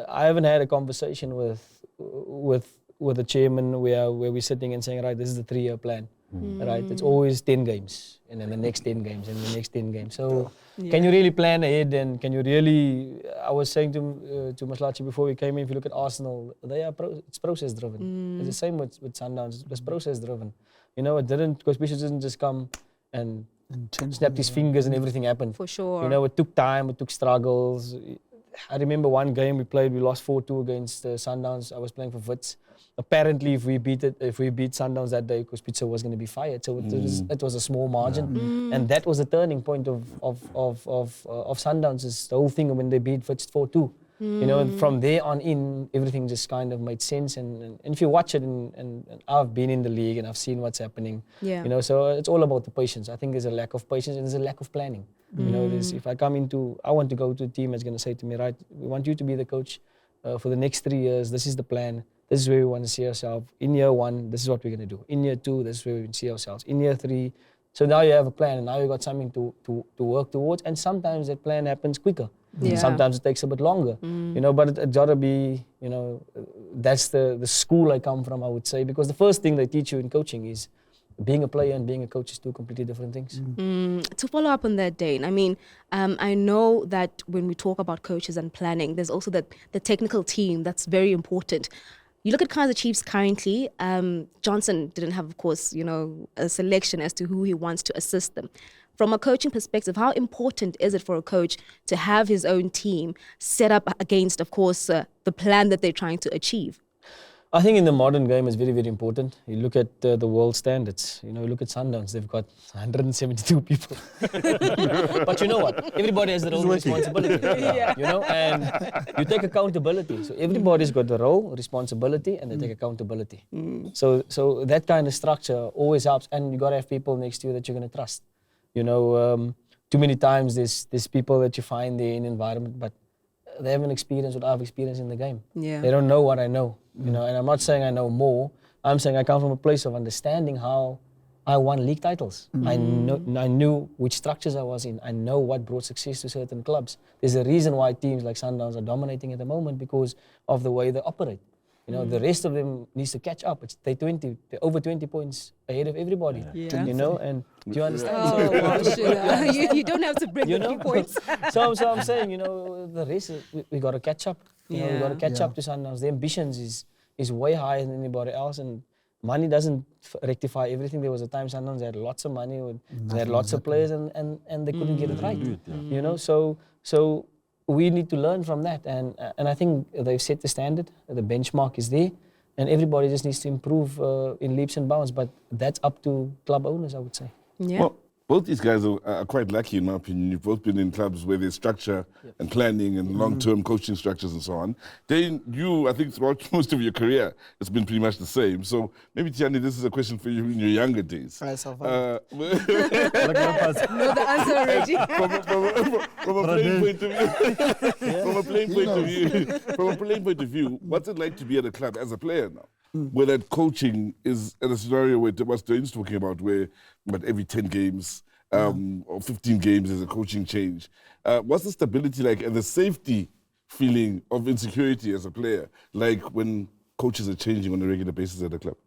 I haven't had a conversation with the chairman where we're sitting and saying, right, this is the 3-year plan, right? It's always 10 games and then the next 10 games and the next 10 games. So can you really plan ahead, and can you really, I was saying to Mahlatse before we came in, if you look at Arsenal, it's process driven. It's the same with Sundowns, it was process driven. You know, because Bishop didn't just come and snapped his fingers and everything happened. For sure. You know, it took time, it took struggles. I remember one game we lost 4-2 against Sundowns. I was playing for Wits. Apparently, if we beat Sundowns that day, because Pitso was going to be fired, so it was a small margin, and that was the turning point of Sundowns. Is the whole thing when they beat Wits 4-2. You know, from there on in, everything just kind of made sense. And if you watch it, and I've been in the league and I've seen what's happening. You know, so it's all about the patience. I think there's a lack of patience and there's a lack of planning. You know, if I want to go to a team that's going to say to me, right, we want you to be the coach for the next 3 years. This is the plan. This is where we want to see ourselves. In year 1, this is what we're going to do. In year 2, this is where we see ourselves. In year 3, so now you have a plan, and now you've got something to work towards. And sometimes that plan happens quicker. Sometimes it takes a bit longer. You know, but it's got to be, you know, that's the school I come from, I would say, because the first thing they teach you in coaching is being a player and being a coach is 2 completely different things. To follow up on that, Daine, I mean, I know that when we talk about coaches and planning, there's also the technical team that's very important. You look at Kaizer Chiefs currently, Johnson didn't have, of course, you know, a selection as to who he wants to assist them. From a coaching perspective, how important is it for a coach to have his own team set up against, of course, the plan that they're trying to achieve? I think in the modern game it's very, very important. You look at the world standards. You know, you look at Sundowns, they've got 172 people. But you know what? Everybody has their own responsibility. You know, and you take accountability. So everybody's got the role, responsibility, and they take accountability. So that kind of structure always helps. And you got to have people next to you that you're going to trust. You know, too many times there's people that you find there in environment, but they haven't experienced what I've experienced in the game. They don't know what I know. You know, and I'm not saying I know more. I'm saying I come from a place of understanding how I won league titles. I knew which structures I was in. I know what brought success to certain clubs. There's a reason why teams like Sundowns are dominating at the moment because of the way they operate. You know, the rest of them needs to catch up. They're over 20 points ahead of everybody. Yeah. You know, and do you understand? Oh, wow, sure. you don't have to bring You a know? few points. so I'm saying, you know, the rest, we got to catch up. You know, we got to catch up to Sundowns. The ambitions is way higher than anybody else, and money doesn't rectify everything. There was a time Sundowns had lots of money, they had lots of players, and they couldn't get it right. You know, so we need to learn from that, and I think they've set the standard. The benchmark is there, and everybody just needs to improve in leaps and bounds. But that's up to club owners, I would say. Yeah. Well, both these guys are quite lucky, in my opinion. You've both been in clubs where there's structure and planning and long-term coaching structures and so on. Daine, I think throughout most of your career, it's been pretty much the same. So maybe, Tiyani, this is a question for you in your younger days. I survived. Know the answer already. From a playing point of view, from a playing point of view, what's it like to be at a club as a player now? Where that coaching is in a scenario where what Daine's talking about, where every 10 games or 15 games there's a coaching change. What's the stability like and the safety feeling of insecurity as a player, like when coaches are changing on a regular basis at a club?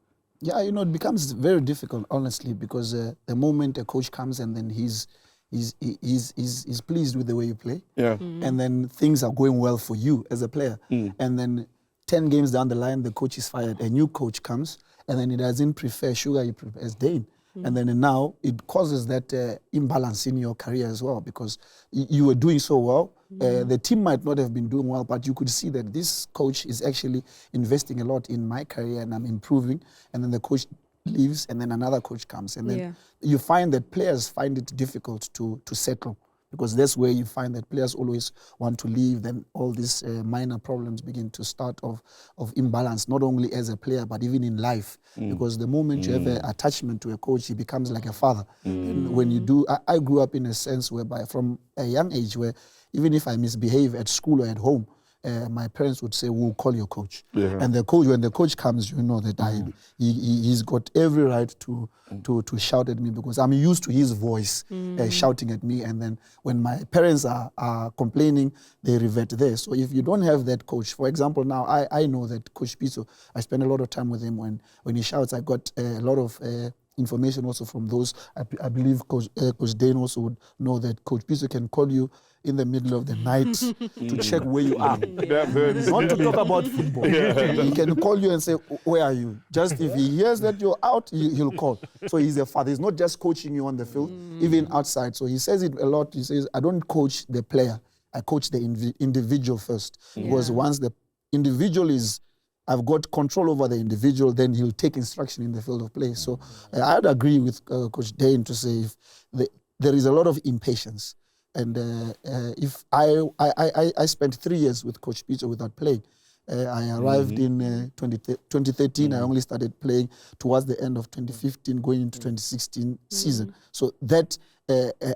Yeah, you know, it becomes very difficult, honestly, because the moment a coach comes and then he's pleased with the way you play, and then things are going well for you as a player, and then 10 games down the line, the coach is fired, a new coach comes, and then he doesn't prefer Sugar, he prefers Daine. And then now it causes that imbalance in your career as well, because you were doing so well. The team might not have been doing well, but you could see that this coach is actually investing a lot in my career and I'm improving. And then the coach leaves and then another coach comes. And then you find that players find it difficult to settle, because that's where you find that players always want to leave. Then all these minor problems begin to start of imbalance, not only as a player, but even in life. Because the moment you have an attachment to a coach, he becomes like a father. And when you do, I grew up in a sense whereby from a young age where even if I misbehave at school or at home, my parents would say, we'll call your coach. And the coach, when the coach comes, you know that he's got every right to shout at me, because I'm used to his voice shouting at me. And then when my parents are complaining, they revert there. So if you don't have that coach, for example, now I know that Coach Pitso, I spend a lot of time with him. When he shouts, I got a lot of information also from those. I believe Coach Daine also would know that Coach Pitso can call you in the middle of the night to check where you are. Not to talk about football. He can call you and say, where are you? Just if he hears that you're out, he'll call. So he's a father. He's not just coaching you on the field, even outside. So he says it a lot. He says, I don't coach the player. I coach the individual first. Because once the individual I've got control over the individual, then he'll take instruction in the field of play. So I'd agree with Coach Daine to say there is a lot of impatience. And if I spent 3 years with Coach Pitso without playing. I arrived in 2013. I only started playing towards the end of 2015, going into 2016 season. So that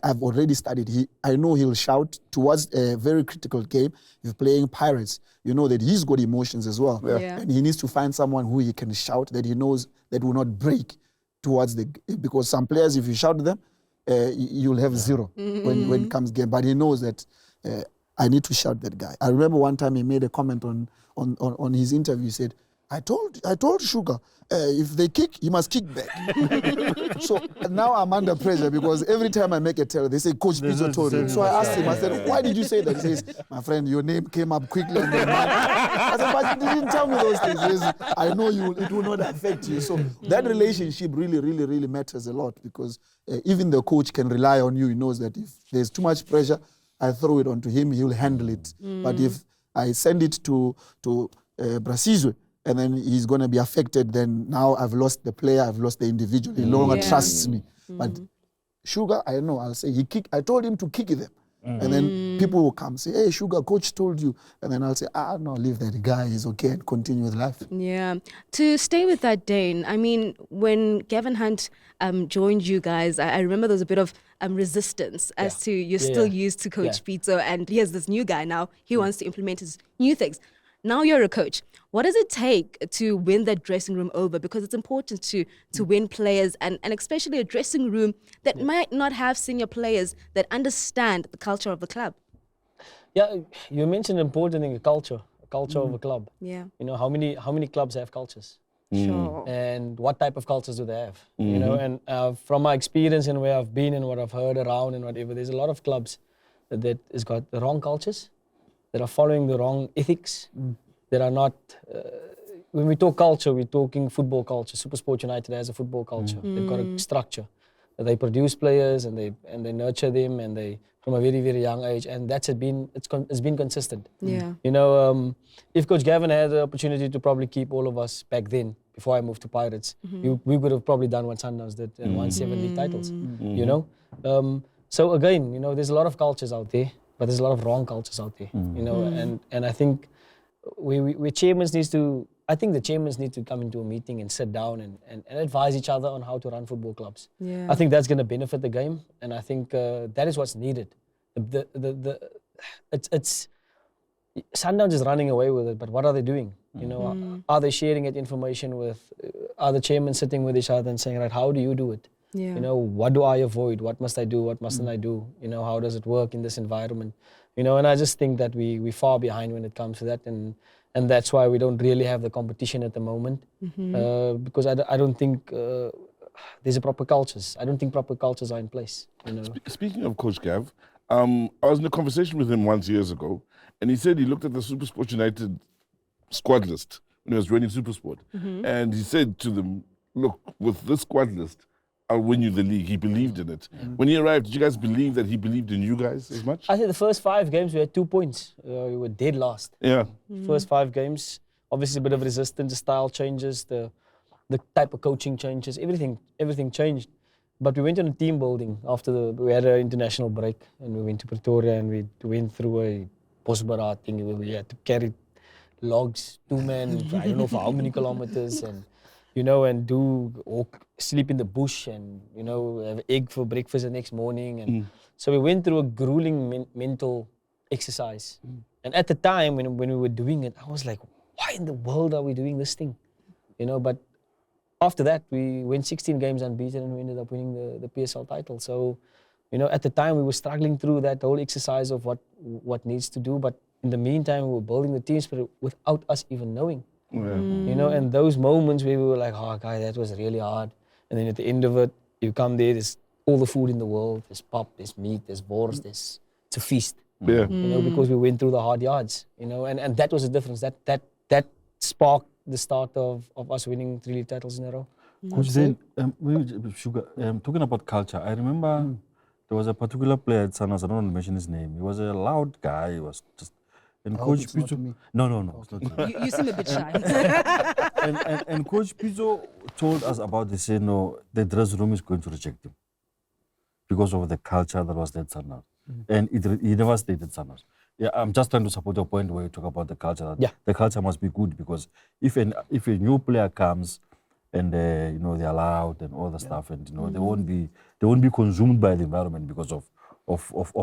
I've already studied. I know he'll shout towards a very critical game. If you're playing Pirates, you know that he's got emotions as well. And he needs to find someone who he can shout that he knows that will not break towards because some players, if you shout at them, you'll have zero when it comes game. But he knows that I need to shout that guy. I remember one time he made a comment on his interview. He said, I told Sugar, if they kick, you must kick back. So now I'm under pressure because every time I make a tell, they say, Coach Pitso told you. So I asked him, I said, why did you say that? He says, my friend, your name came up quickly on your mind. I said, but you didn't tell me those things. He says, I know it will not affect you. So that relationship really, really, really matters a lot, because even the coach can rely on you. He knows that if there's too much pressure, I throw it onto him, he'll handle it. But if I send it to Sizwe, and then he's going to be affected, then now I've lost the player, I've lost the individual. He no longer trusts me. But Sugar, I know, I'll say, I told him to kick them. And then people will come say, hey, Sugar, coach told you. And then I'll say, no, leave that guy, he's okay, and continue with life. Yeah. To stay with that, Daine, I mean, when Gavin Hunt joined you guys, I remember there was a bit of resistance as to you're still used to Coach Pitso, and he has this new guy now. He wants to implement his new things. Now you're a coach. What does it take to win that dressing room over? Because it's important to win players and especially a dressing room that might not have senior players that understand the culture of the club. Yeah, you mentioned important thing, culture of a club. Yeah. You know, how many clubs have cultures? Sure. And what type of cultures do they have? You know, and from my experience and where I've been and what I've heard around and whatever, there's a lot of clubs that has got the wrong cultures, that are following the wrong ethics, that are not. When we talk culture, we're talking football culture. SuperSport United has a football culture. They've got a structure. They produce players and they nurture them and they from a very, very young age, and it's been consistent. Yeah. You know, if Coach Gavin had the opportunity to probably keep all of us back then, before I moved to Pirates, we would have probably done what Sundowns did and won 7 league titles. You know, so again, you know, there's a lot of cultures out there, but there's a lot of wrong cultures out there. You know, and I think we chairmans needs to. I think the chairmans need to come into a meeting and sit down and advise each other on how to run football clubs. Yeah. I think that's going to benefit the game, and I think that is what's needed. It's Sundowns is running away with it, but what are they doing? You know, are they sharing that information with? Are the chairmen sitting with each other and saying, right, how do you do it? Yeah. You know, what do I avoid? What must I do? What mustn't I do? You know, how does it work in this environment? You know, and I just think that we're far behind when it comes to that, and that's why we don't really have the competition at the moment, because I don't think there's a proper cultures. I don't think proper cultures are in place. You know? Speaking of Coach Gav, I was in a conversation with him once years ago, and he said he looked at the SuperSport United squad list when he was running SuperSport, and he said to them, look, with this squad list, I'll win you the league. He believed in it. When he arrived, did you guys believe that he believed in you guys as much? I think the first 5 games we had 2 points. We were dead last. Yeah. First 5 games, obviously a bit of resistance, the style changes, the type of coaching changes, everything changed. But we went on a team building after we had an international break, and we went to Pretoria and we went through a Bosbara thing where we had to carry logs, 2 men, I don't know for how many kilometers, and you know, and sleep in the bush, and you know, have egg for breakfast the next morning, and so we went through a grueling mental exercise. And at the time when we were doing it, I was like, why in the world are we doing this thing? You know, but after that we went 16 games unbeaten and we ended up winning the PSL title. So, you know, at the time we were struggling through that whole exercise of what needs to do, but in the meantime we were building the team spirit without us even knowing. You know, and those moments where we were like, oh, guy, that was really hard. And then at the end of it, you come there, there's all the food in the world. There's pap, there's meat, there's boars, it's a feast. Yeah. You know, because we went through the hard yards, you know, and that was the difference. That sparked the start of us winning 3 league titles in a row. Coach Zain, talking about culture, I remember there was a particular player at Sundowns, I don't want to mention his name. He was a loud guy, he was just... And Coach Pizzo, no, it's not you seem a bit shy. and Coach Pizzo told us about this, you know, the dress room is going to reject him because of the culture that was there at Sundowns. And he never stayed at Sundowns. Yeah, I'm just trying to support your point where you talk about the culture. That the culture must be good, because if a new player comes and you know, they're loud and all the stuff, and you know, they won't be consumed by the environment because of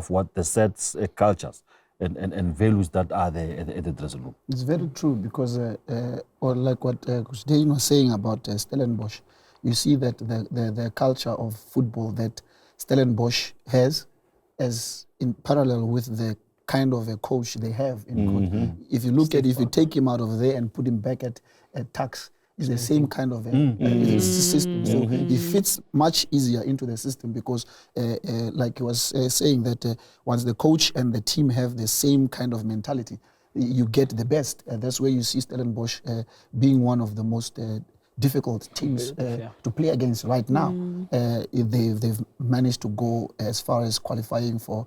what the sets cultures and values that are there at the dressing room. It's very true, because or like what Coach Daine was saying about Stellenbosch, you see that the culture of football that Stellenbosch has as in parallel with the kind of a coach they have in if you look at, if you take him out of there and put him back at Tuks, it's the same kind of system. So he fits much easier into the system, because like he was saying that once the coach and the team have the same kind of mentality, you get the best. That's where you see Stellenbosch being one of the most difficult teams to play against right now. They've managed to go as far as qualifying for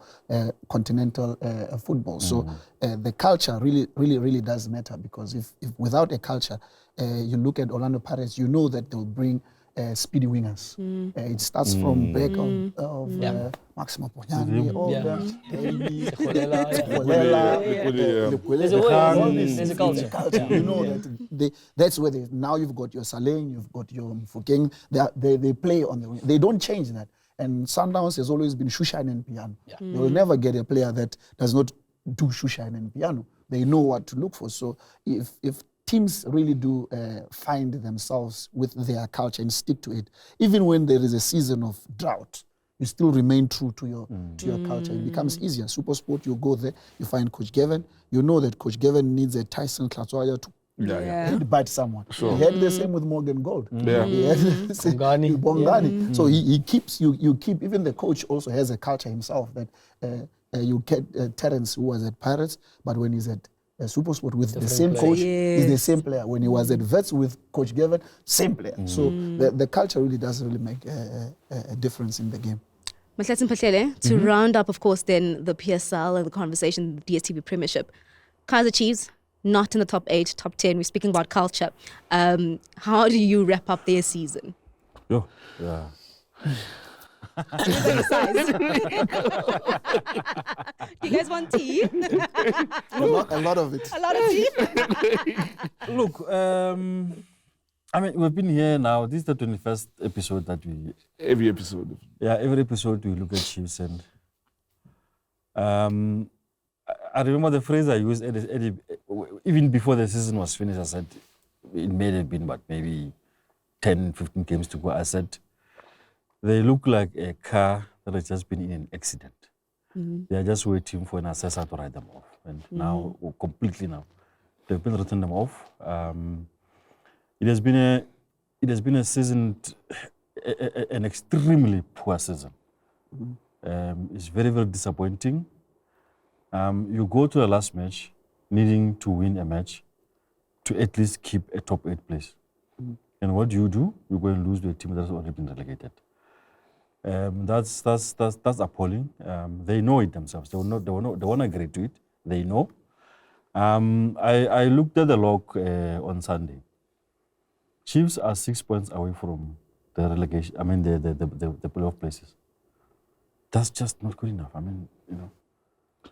continental football. So the culture really does matter, because if without a culture, you look at Orlando Pirates, you know that they'll bring speedy wingers. It starts from back of Maximo Ponyani, all there's a culture. You know that that's where now you've got your Saleng, you've got your Mfokeng. They play on the wing. They don't change that. And Sundowns has always been Shushan and Piano. They will never get a player that does not do Shushan and piano. They know what to look for. So if teams really do find themselves with their culture and stick to it, even when there is a season of drought, you still remain true to your culture. It becomes easier. Supersport, you go there, you find Coach Gavin. You know that Coach Gavin needs a Tyson Klatswaya to headbutt someone. Sure. He had the same with Morgan Gold. Yeah. He had the same with Bongani. Yeah. So he keeps, you keep, even the coach also has a culture himself that you get Terence, who was at Pirates, but when he's at Supersport with the same coach, he's the same player. When he was at Vets with Coach Gavin, same player. So the culture really does really make a difference in the game. Mahlatse Mphahlele, to round up, of course, then the PSL and the conversation, the DSTV Premiership. Kaizer Chiefs, not in the top 8, top 10. We're speaking about culture. How do you wrap up their season? Yeah. You guys want tea? A lot of it. A lot of tea? Look, I mean, we've been here now. This is the 21st episode that we... Every episode. Yeah, every episode we look at Chiefs. And I remember the phrase I used, even before the season was finished, I said, it may have been, but maybe 10, 15 games to go. I said, they look like a car that has just been in an accident. They are just waiting for an assessor to write them off. And now, completely now, they've been written them off. It has been a season, an extremely poor season. It's very, very disappointing. You go to the last match needing to win a match to at least keep a top 8 place. And what do? You go and lose to a team that's already been relegated. That's appalling. They know it themselves. They won't agree to it. They know. I looked at the log on Sunday. Chiefs are 6 points away from the relegation. I mean, the playoff places. That's just not good enough. I mean, you know.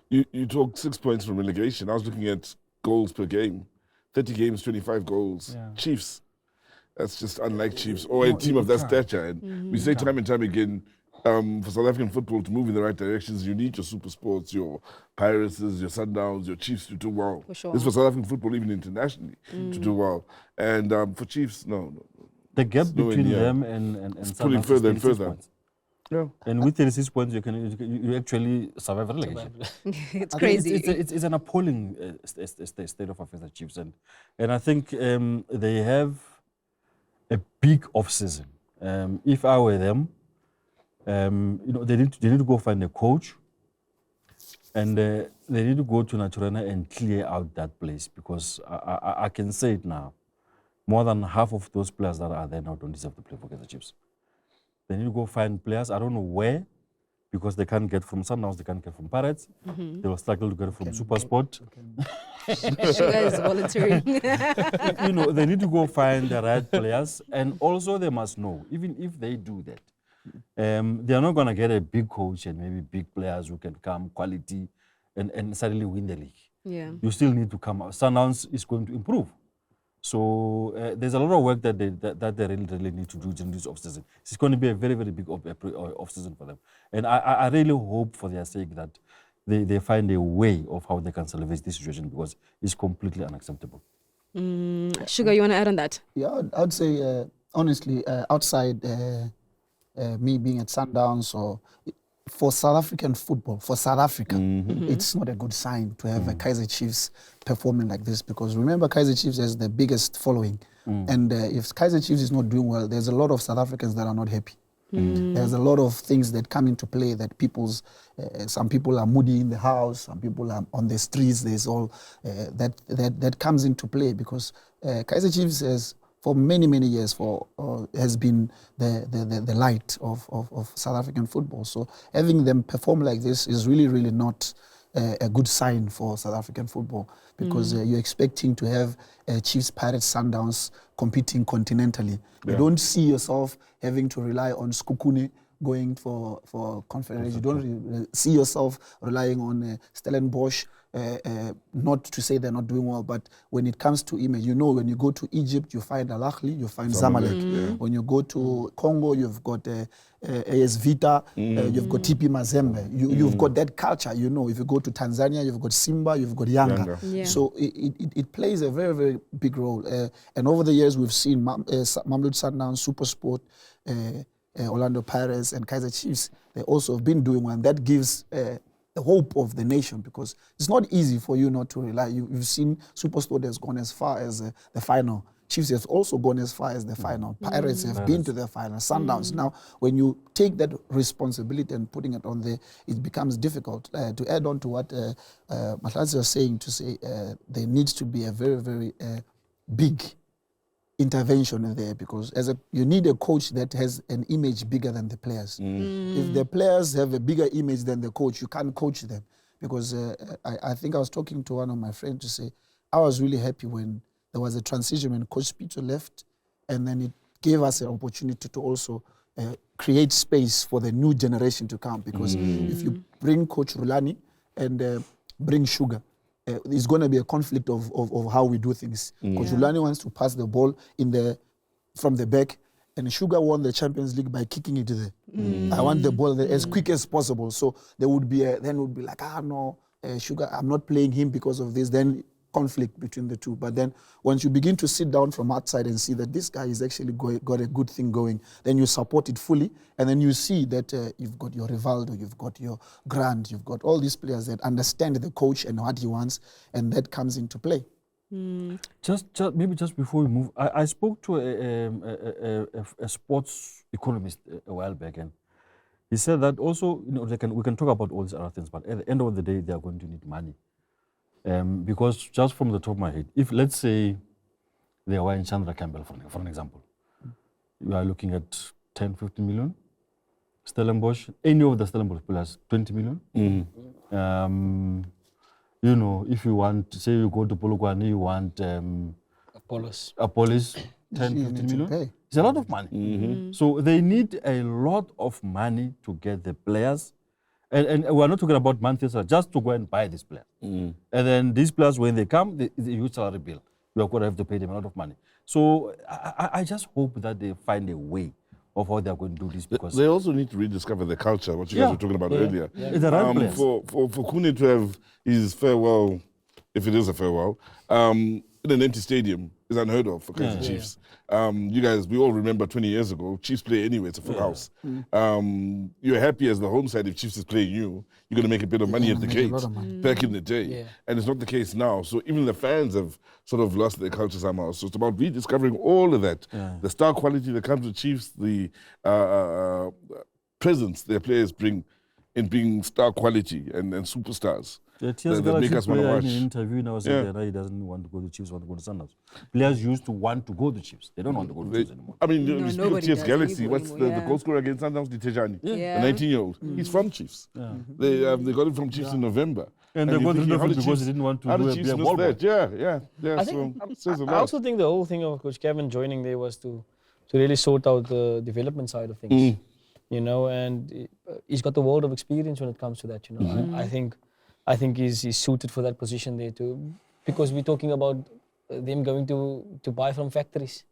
You talk 6 points from relegation. I was looking at goals per game. 30 games, 25 goals. Yeah. Chiefs. That's just unlike Chiefs or a team of that stature. And we say time and time again, for South African football to move in the right directions, you need your Supersports, your Pirates, your Sundowns, your Chiefs to do well. For sure. This is for South African football, even internationally, to do well. And for Chiefs, no. The gap between them and pulling further and further. Yeah. And with 36 points, you actually survive relegation. It's crazy. It's an appalling state of affairs at Chiefs. And I think they have a big off-season. If I were them, they need to go find a coach, and they need to go to Naturena and clear out that place, because I can say it now, more than half of those players that are there now don't deserve to play for Kaizer Chiefs. They need to go find players. I don't know where, because they can't get from Sundowns, they can't get from Pirates. They will struggle to get from Supersport. Sugar is voluntary. They need to go find the right players, and also they must know, even if they do that, they are not going to get a big coach and maybe big players who can come quality and suddenly win the league. Yeah. You still need to come out. Sundowns is going to improve. So there's a lot of work that they really need to do during this off-season. It's going to be a very, very big off-season for them. And I really hope for their sake that they find a way of how they can salvage this situation, because it's completely unacceptable. Sugar, you want to add on that? Yeah, I'd say, honestly, outside me being at Sundowns, or for South African football, for South Africa, it's not a good sign to have a Kaizer Chiefs performing like this, because remember, Kaizer Chiefs has the biggest following. And if Kaizer Chiefs is not doing well, there's a lot of South Africans that are not happy. There's a lot of things that come into play that some people are moody in the house, some people are on the streets. There's all that comes into play, because Kaizer Chiefs has, for many, many years, has been the light of South African football. So having them perform like this is really, really not a good sign for South African football, because you're expecting to have Chiefs, Pirates, Sundowns competing continentally. You don't see yourself having to rely on Skukune going for confederation. You don't see yourself relying on Stellenbosch. Not to say they're not doing well, but when it comes to image, you know, when you go to Egypt, you find Al Ahly, you find Zamalek. When you go to Congo, you've got AS Vita, you've got TP Mazembe. You've got that culture, you know. If you go to Tanzania, you've got Simba, you've got Yanga. Yeah. So it plays a very, very big role. And over the years, we've seen Mamelodi Sundowns, Supersport, Orlando Pirates, and Kaizer Chiefs. They also have been doing well, and that gives the hope of the nation, because it's not easy for you not to rely. You've seen Supersport has gone as far as the final. Chiefs have also gone as far as the final. Pirates have been to the final. Sundowns. Now, when you take that responsibility and putting it on there, it becomes difficult. To add on to what Mahlatse was saying, to say there needs to be a very, very big intervention in there, because you need a coach that has an image bigger than the players. If the players have a bigger image than the coach, you can't coach them. Because I think I was talking to one of my friends to say, I was really happy when there was a transition when Coach Peter left, and then it gave us an opportunity to also create space for the new generation to come. Because if you bring Coach Rulani and bring Sugar, it's going to be a conflict of how we do things. Coach Rulani wants to pass the ball from the back, and Sugar won the Champions League by kicking it there. I want the ball there as quick as possible. So there would be like, no, Sugar, I'm not playing him because of this. Then conflict between the two. But then once you begin to sit down from outside and see that this guy is actually got a good thing going, then you support it fully, and then you see that you've got your Rivaldo, you've got your Grant, you've got all these players that understand the coach and what he wants, and that comes into play. Maybe just before we move, I spoke to a sports economist a while back, and he said that also, you know, we can talk about all these other things, but at the end of the day, they are going to need money. Because just from the top of my head, if let's say they were in Chandra Campbell, for an example, you are looking at 10, 15 million. Stellenbosch, any of the Stellenbosch players, 20 million. You know, if you want, say you go to Polokwane, you want Apollos, 10, 15 million. It's a lot of money. So they need a lot of money to get the players. And we're not talking about monthly salary, just to go and buy these players. And then these players, when they come, the huge salary bill. You are going to have to pay them a lot of money. So I just hope that they find a way of how they are going to do this, because they also need to rediscover the culture, what you guys were talking about earlier. It's the right place. For Kune to have his farewell, if it is a farewell, in an empty stadium is unheard of for Kaizer Chiefs. You guys, we all remember 20 years ago, Chiefs play anyway, it's a full house. You're happy as the home side if Chiefs is playing you, you're going to make a bit of money at the gate back in the day. And it's not the case now. So even the fans have sort of lost their culture somehow. So it's about rediscovering all of that. The star quality that comes with Chiefs, the presence their players bring in being star quality and superstars. The TS Galaxy player in an interview now said that he doesn't want to go to Chiefs, want to go to Sundowns. Players used to want to go to Chiefs. They don't want to go to Chiefs anymore. I mean, you speak of TS Galaxy. What's the goal scorer against Sundowns? Tijani, a 19-year-old. He's from Chiefs. They got him from Chiefs in November. And they got rid of him because he didn't want to do a ball. I also think the whole thing of Coach Kevin joining there was to really sort out the development side of things. You know, and he's got the world of experience when it comes to that. You know, I think he's suited for that position there too, because we're talking about them going to buy from factories.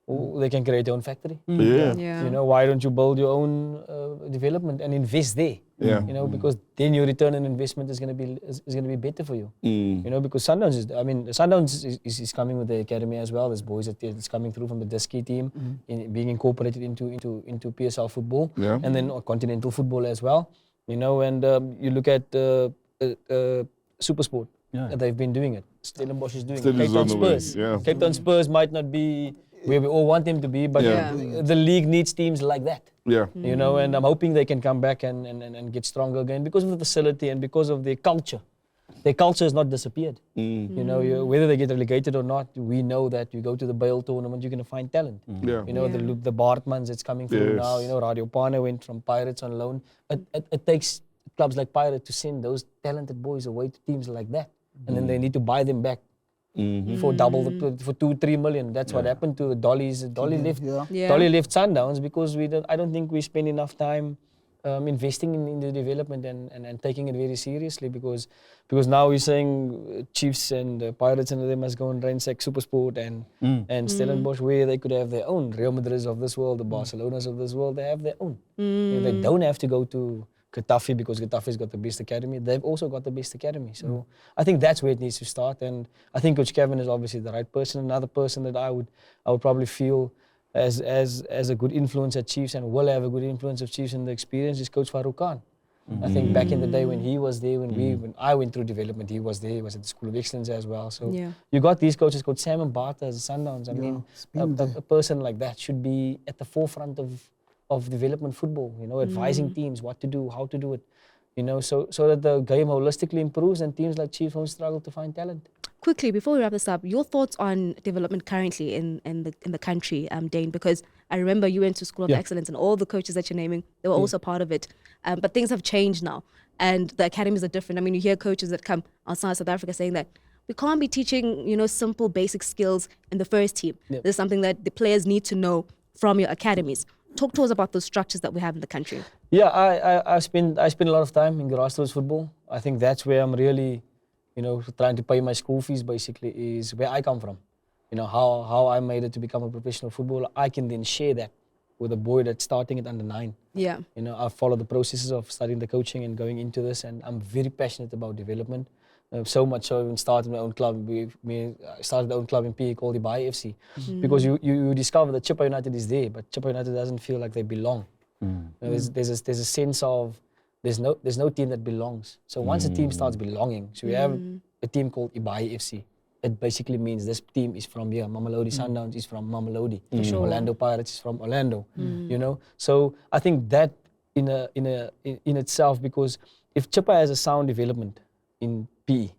They can create their own factory. You know, why don't you build your own development and invest there? You know, because then your return on investment is going to be better for you. You know, because Sundowns is coming with the academy as well. There's boys that's coming through from the Diski team, being incorporated into PSL football, and then continental football as well. You know, and you look at Supersport. They've been doing it. Stellenbosch is doing it. Cape Town Spurs. Cape Town Spurs might not be where we all want them to be, but the league needs teams like that. You know, and I'm hoping they can come back and get stronger again because of the facility and because of their culture. Their culture has not disappeared. You know, whether they get relegated or not, we know that you go to the Bale tournament, you're going to find talent. You know, the Bartmans that's coming through now. You know, Radio Pane went from Pirates on loan. It takes clubs like Pirates to send those talented boys away to teams like that. And then they need to buy them back for double, for 2-3 million. That's what happened to Dolly's. Dolly left. Dolly left Sundowns because I don't think we spend enough time investing in the development and taking it very seriously because now we're saying Chiefs and Pirates and they must go and ransack Supersport and Stellenbosch where they could have their own. Real Madrids of this world, the Barcelonas of this world, they have their own. They don't have to go to Getafe because Getafe's got the best academy. They've also got the best academy. So I think that's where it needs to start. And I think Coach Kevin is obviously the right person. Another person that I would probably feel as a good influence at Chiefs and will have a good influence of Chiefs and the experience is Coach Farouk Khan. I think back in the day when he was there, when I went through development, he was there. He was at the School of Excellence as well. So you got these coaches, Coach Sam Mbata as Sundowns. I mean, a person like that should be at the forefront of development football, advising teams what to do, how to do it, so that the game holistically improves and teams like Chiefs won't struggle to find talent. Quickly, before we wrap this up, your thoughts on development currently in the country, Daine, because I remember you went to School of Excellence and all the coaches that you're naming, they were also part of it. But things have changed now and the academies are different. I mean, you hear coaches that come outside South Africa saying that we can't be teaching, simple basic skills in the first team. This is something that the players need to know from your academies. Talk to us about those structures that we have in the country. Yeah, I spend a lot of time in grassroots football. I think that's where I'm really, trying to pay my school fees basically is where I come from. How I made it to become a professional footballer. I can then share that with a boy that's starting at under 9. Yeah. I follow the processes of studying the coaching and going into this, and I'm very passionate about development. So much so I even started my own club. I started my own club in PE called the Ibai FC because you discover that Chippa United is there, but Chippa United doesn't feel like they belong. There's a sense of there's no team that belongs. So once a team starts belonging, so we have a team called Ibai FC. It basically means this team is from here. Mamelodi Sundowns is from Mamelodi. Orlando Pirates is from Orlando. So I think that in itself, because if Chippa has a sound development in PE,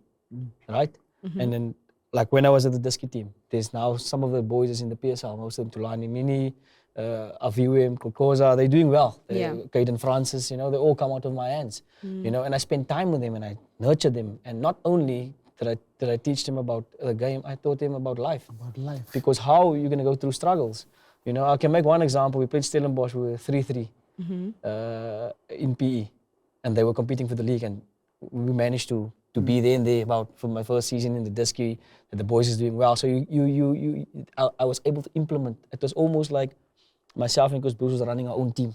right? And then, like when I was at the Diski team, there's now some of the boys is in the PSL, most of them Tulani Mini, Aviwem, Kokoza, they're doing well. Caden Francis, they all come out of my hands, and I spend time with them and I nurture them. And not only did I teach them about the game, I taught them about life. Because how you're going to go through struggles. I can make one example. We played Stellenbosch, we were 3-3 in PE, and they were competing for the league, and we managed to be there and there from my first season in the Diski, that the boys is doing well. So I was able to implement. It was almost like myself and Coach Bruce was running our own team.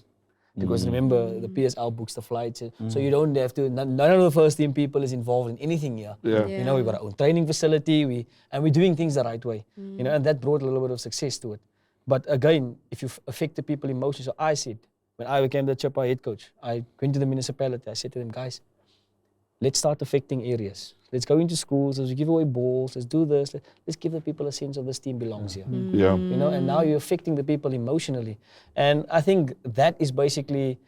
Because remember, the PSL books the flights. So you don't have to, none of the first team people is involved in anything here. We've got our own training facility, and we're doing things the right way. And that brought a little bit of success to it. But again, if you affect the people emotionally, so I said, when I became the Chippa head coach, I went to the municipality, I said to them, guys, let's start affecting areas. Let's go into schools, let's give away balls, let's do this. Let's give the people a sense of this team belongs here. And now you're affecting the people emotionally. And I think that is basically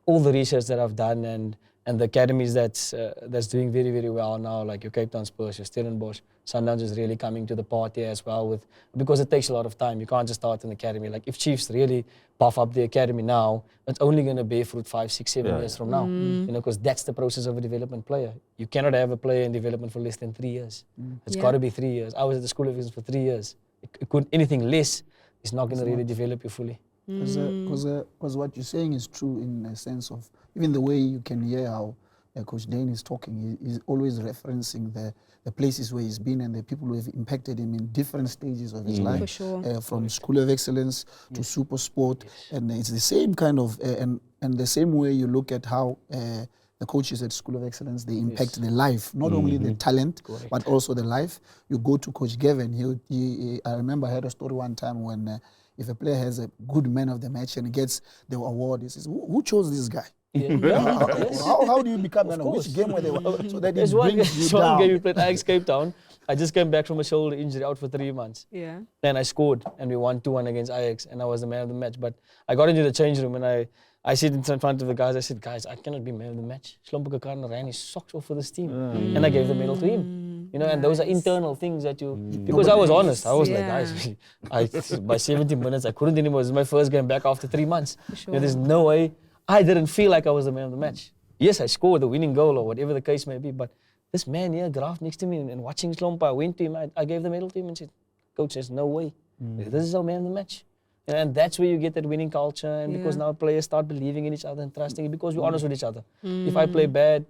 all the research that I've done and the academies that's doing very, very well now, like your Cape Town Spurs, your Stellenbosch. Sundowns is really coming to the party as well because it takes a lot of time. You can't just start an academy. Like if Chiefs really buff up the academy now, it's only going to bear fruit 5, 6, 7 years from now. Because that's the process of a development player. You cannot have a player in development for less than 3 years. It's got to be 3 years. I was at the School of Excellence for 3 years. Anything less is not going to really develop you fully. Because what you're saying is true in a sense of even the way you can hear how Coach Daine is talking. He's always referencing the places where he's been and the people who have impacted him in different stages of his life. For sure. From School of Excellence to Super Sport. And it's the same kind of, and the same way you look at how the coaches at School of Excellence, they impact the life, not only the talent, but also the life. You go to Coach Gavin, I remember I heard a story one time when if a player has a good man of the match and gets the award, he says, who chose this guy? How do you become man of which game where they were? So that it brings you down. One game we played Ajax Cape Town. I just came back from a shoulder injury, out for 3 months. Then I scored and we won 2-1 against Ajax and I was the man of the match. But I got into the change room and I sit in front of the guys. I said, guys, I cannot be man of the match. Slompo Kakana ran his socks off for this team. And I gave the medal to him. And those are internal things that because I was honest. I was like, guys, by 70 minutes, I couldn't anymore. This is my first game back after 3 months. There's no way. I didn't feel like I was the man of the match. Yes, I scored the winning goal or whatever the case may be, but this man here, Graf next to me, and watching Slompa, I went to him, I gave the medal to him and said, Coach, there's no way. This is our man of the match. And that's where you get that winning culture, and because now players start believing in each other and trusting, because we're honest with each other. If I play bad,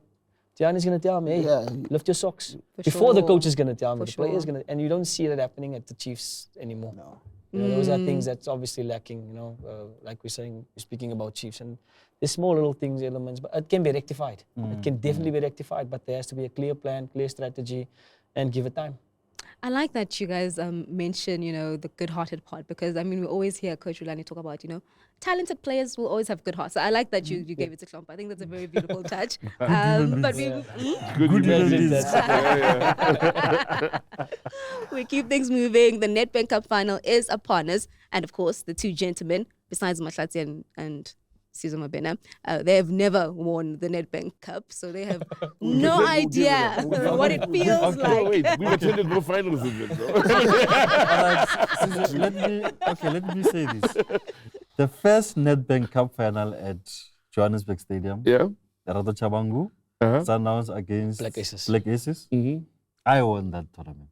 Tiyani's going to tell me, hey, lift your socks. Before the coach is going to tell me, the player is going to, and you don't see that happening at the Chiefs anymore. No. You know, those are things that's obviously lacking, you know, like we're speaking about Chiefs. And there's small little things, elements, but it can be rectified. It can definitely be rectified, but there has to be a clear plan, clear strategy, and give it time. I like that you guys mention, you know, the good-hearted part, because, I mean, we always hear Coach Rulani talk about, you know, talented players will always have good hearts. So I like that you gave it to Klompa. I think that's a very beautiful touch. But we keep things moving. The Netbank Cup final is upon us. And, of course, the two gentlemen, besides Mahlatse and Sizwe Mabena, they have never won the Nedbank Cup, so they have no idea what it feels like. Wait, we attended no finals in it, let me say this. The first Nedbank Cup final at Johannesburg Stadium, Rato Chabangu, Sundowns against Black Aces. I won that tournament.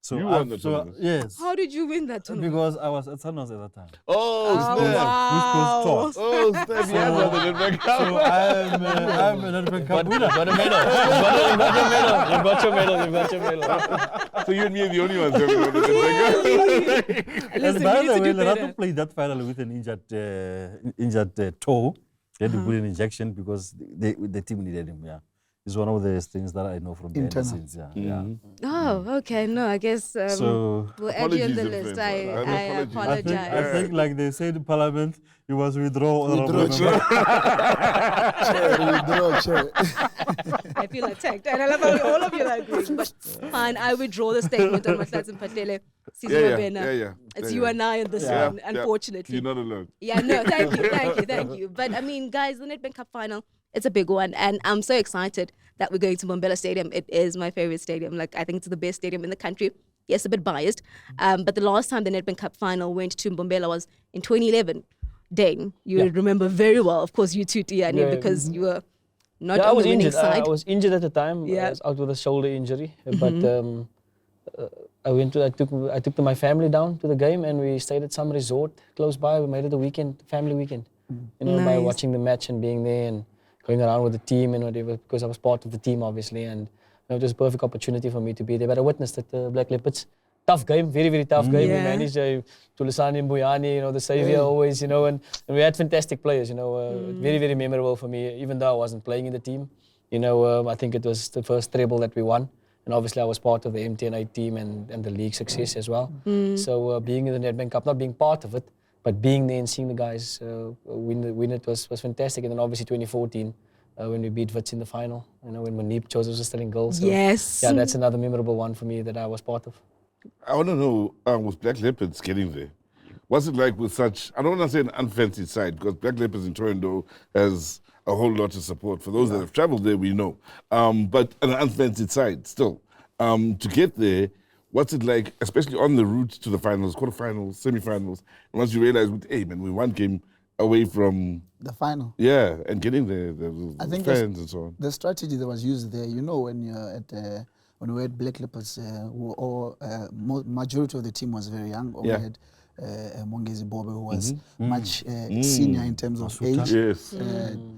So you won the tournament? Yes. How did you win that tournament? Because I was at Sundowns at that time. Oh, wow. Oh, Steph, you have won the Netbank Cup. So I'm a Netbank Cup winner. You got a medal. You got your medal. So you and me are the only ones who have won the Netbank Cup. And by the way, Lerato played that final with an injured toe. He had to put an injection because the team needed him, It's one of the things that I know from the scenes. Oh, okay. No, I guess we'll add you on the list. I apologize. I think, like they said in Parliament, you must withdraw. I feel attacked. And I love how all of you are agreeing. But fine, I withdraw the statement on Mahlatse and Mphahlele. Sizwe Mabena. It's you and I in this one, unfortunately. You're not alone. Yeah, no, thank you. But I mean, guys, the Nedbank Cup final, it's a big one, and I'm so excited that we're going to Mbombela Stadium. It is my favorite stadium. Like, I think it's the best stadium in the country. Yes, a bit biased, but the last time the Nedbank Cup final went to Mbombela was in 2011. Dane, you remember very well. Of course, you too, Tiyani, because you were not on the winning side. I was injured at the time. I was out with a shoulder injury, but I took my family down to the game, and we stayed at some resort close by. We made it a family weekend, you know, by watching the match and being there and going around with the team and whatever, because I was part of the team, obviously, and it was a perfect opportunity for me to be there. But I witnessed it, the Black Leopards. Tough game, very, very tough game. We managed Tulisani Mbuyani, you know, the savior always, you know, and we had fantastic players, you know, very, very memorable for me, even though I wasn't playing in the team. You know, I think it was the first treble that we won. And obviously I was part of the MTNA team and the league success as well. So being in the Nedbank Cup, not being part of it, but being there and seeing the guys win it was fantastic. And then obviously 2014, when we beat Wits in the final, you know, when Manip Joseph was still in goal. So, yes. Yeah, that's another memorable one for me that I was part of. I want to know, with Black Leopards getting there, what's it like with such, I don't want to say an unfancy side, because Black Leopards in Toronto has a whole lot of support. For those that have traveled there, we know. But an unfancied side still. To get there, what's it like, especially on the route to the finals, quarterfinals, semi-finals, and once you realize, hey, man, we one game away from the final. Yeah, and getting there, the fans and so on. The strategy that was used there, you know, when you're at when we had Black Leopards, majority of the team was very young. We had Mongezi Bobe, who was much senior in terms of age. Yes.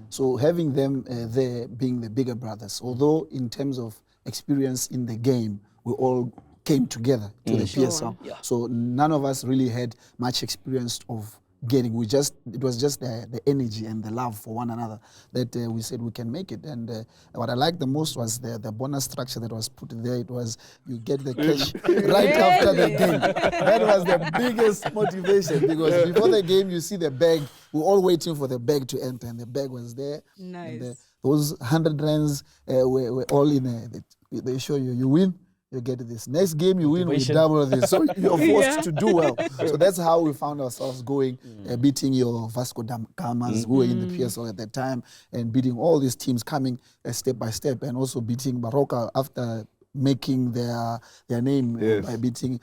So having them there being the bigger brothers, although in terms of experience in the game, we all came together to the PSL. So none of us really had much experience of getting. It was just the energy and the love for one another that we said we can make it. And what I liked the most was the bonus structure that was put there. It was you get the cash right after the game. That was the biggest motivation, because before the game you see the bag. We're all waiting for the bag to enter, and the bag was there. Nice. And, those 100 rands were all in. They show you win. You get this. Next game you win, we double this. So you're forced to do well. So that's how we found ourselves going, beating your Vasco da Gamas, who were in the PSL at that time, and beating all these teams coming step by step, and also beating Baroka after making their name by beating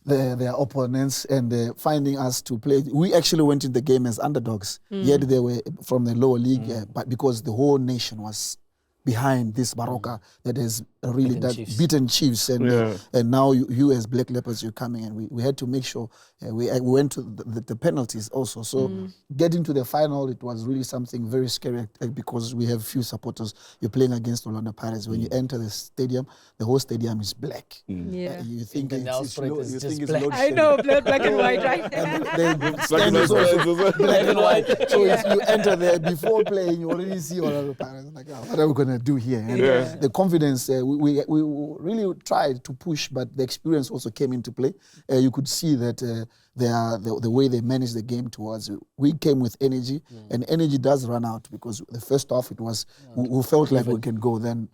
their opponents and finding us to play. We actually went in the game as underdogs, yet they were from the lower league, but because the whole nation was behind this Baroka that has really beaten Chiefs, and Yeah. and now you as Black Leopards, you're coming, and we had to make sure we went to the penalties also. So getting to the final, it was really something very scary because we have few supporters. You're playing against Orlando Pirates. When you enter the stadium, the whole stadium is black. Yeah. You think The it's Nelspruit low, is you just think it's black. load I know, black and white, right? and the stand and is white. also black and white. So if you enter there before playing, you already see Orlando Pirates. Like, what are we gonna do here? And the confidence, we really tried to push, but the experience also came into play. You could see that the way they managed the game towards we came with energy, and energy does run out because the first half it was we felt like we can go. Then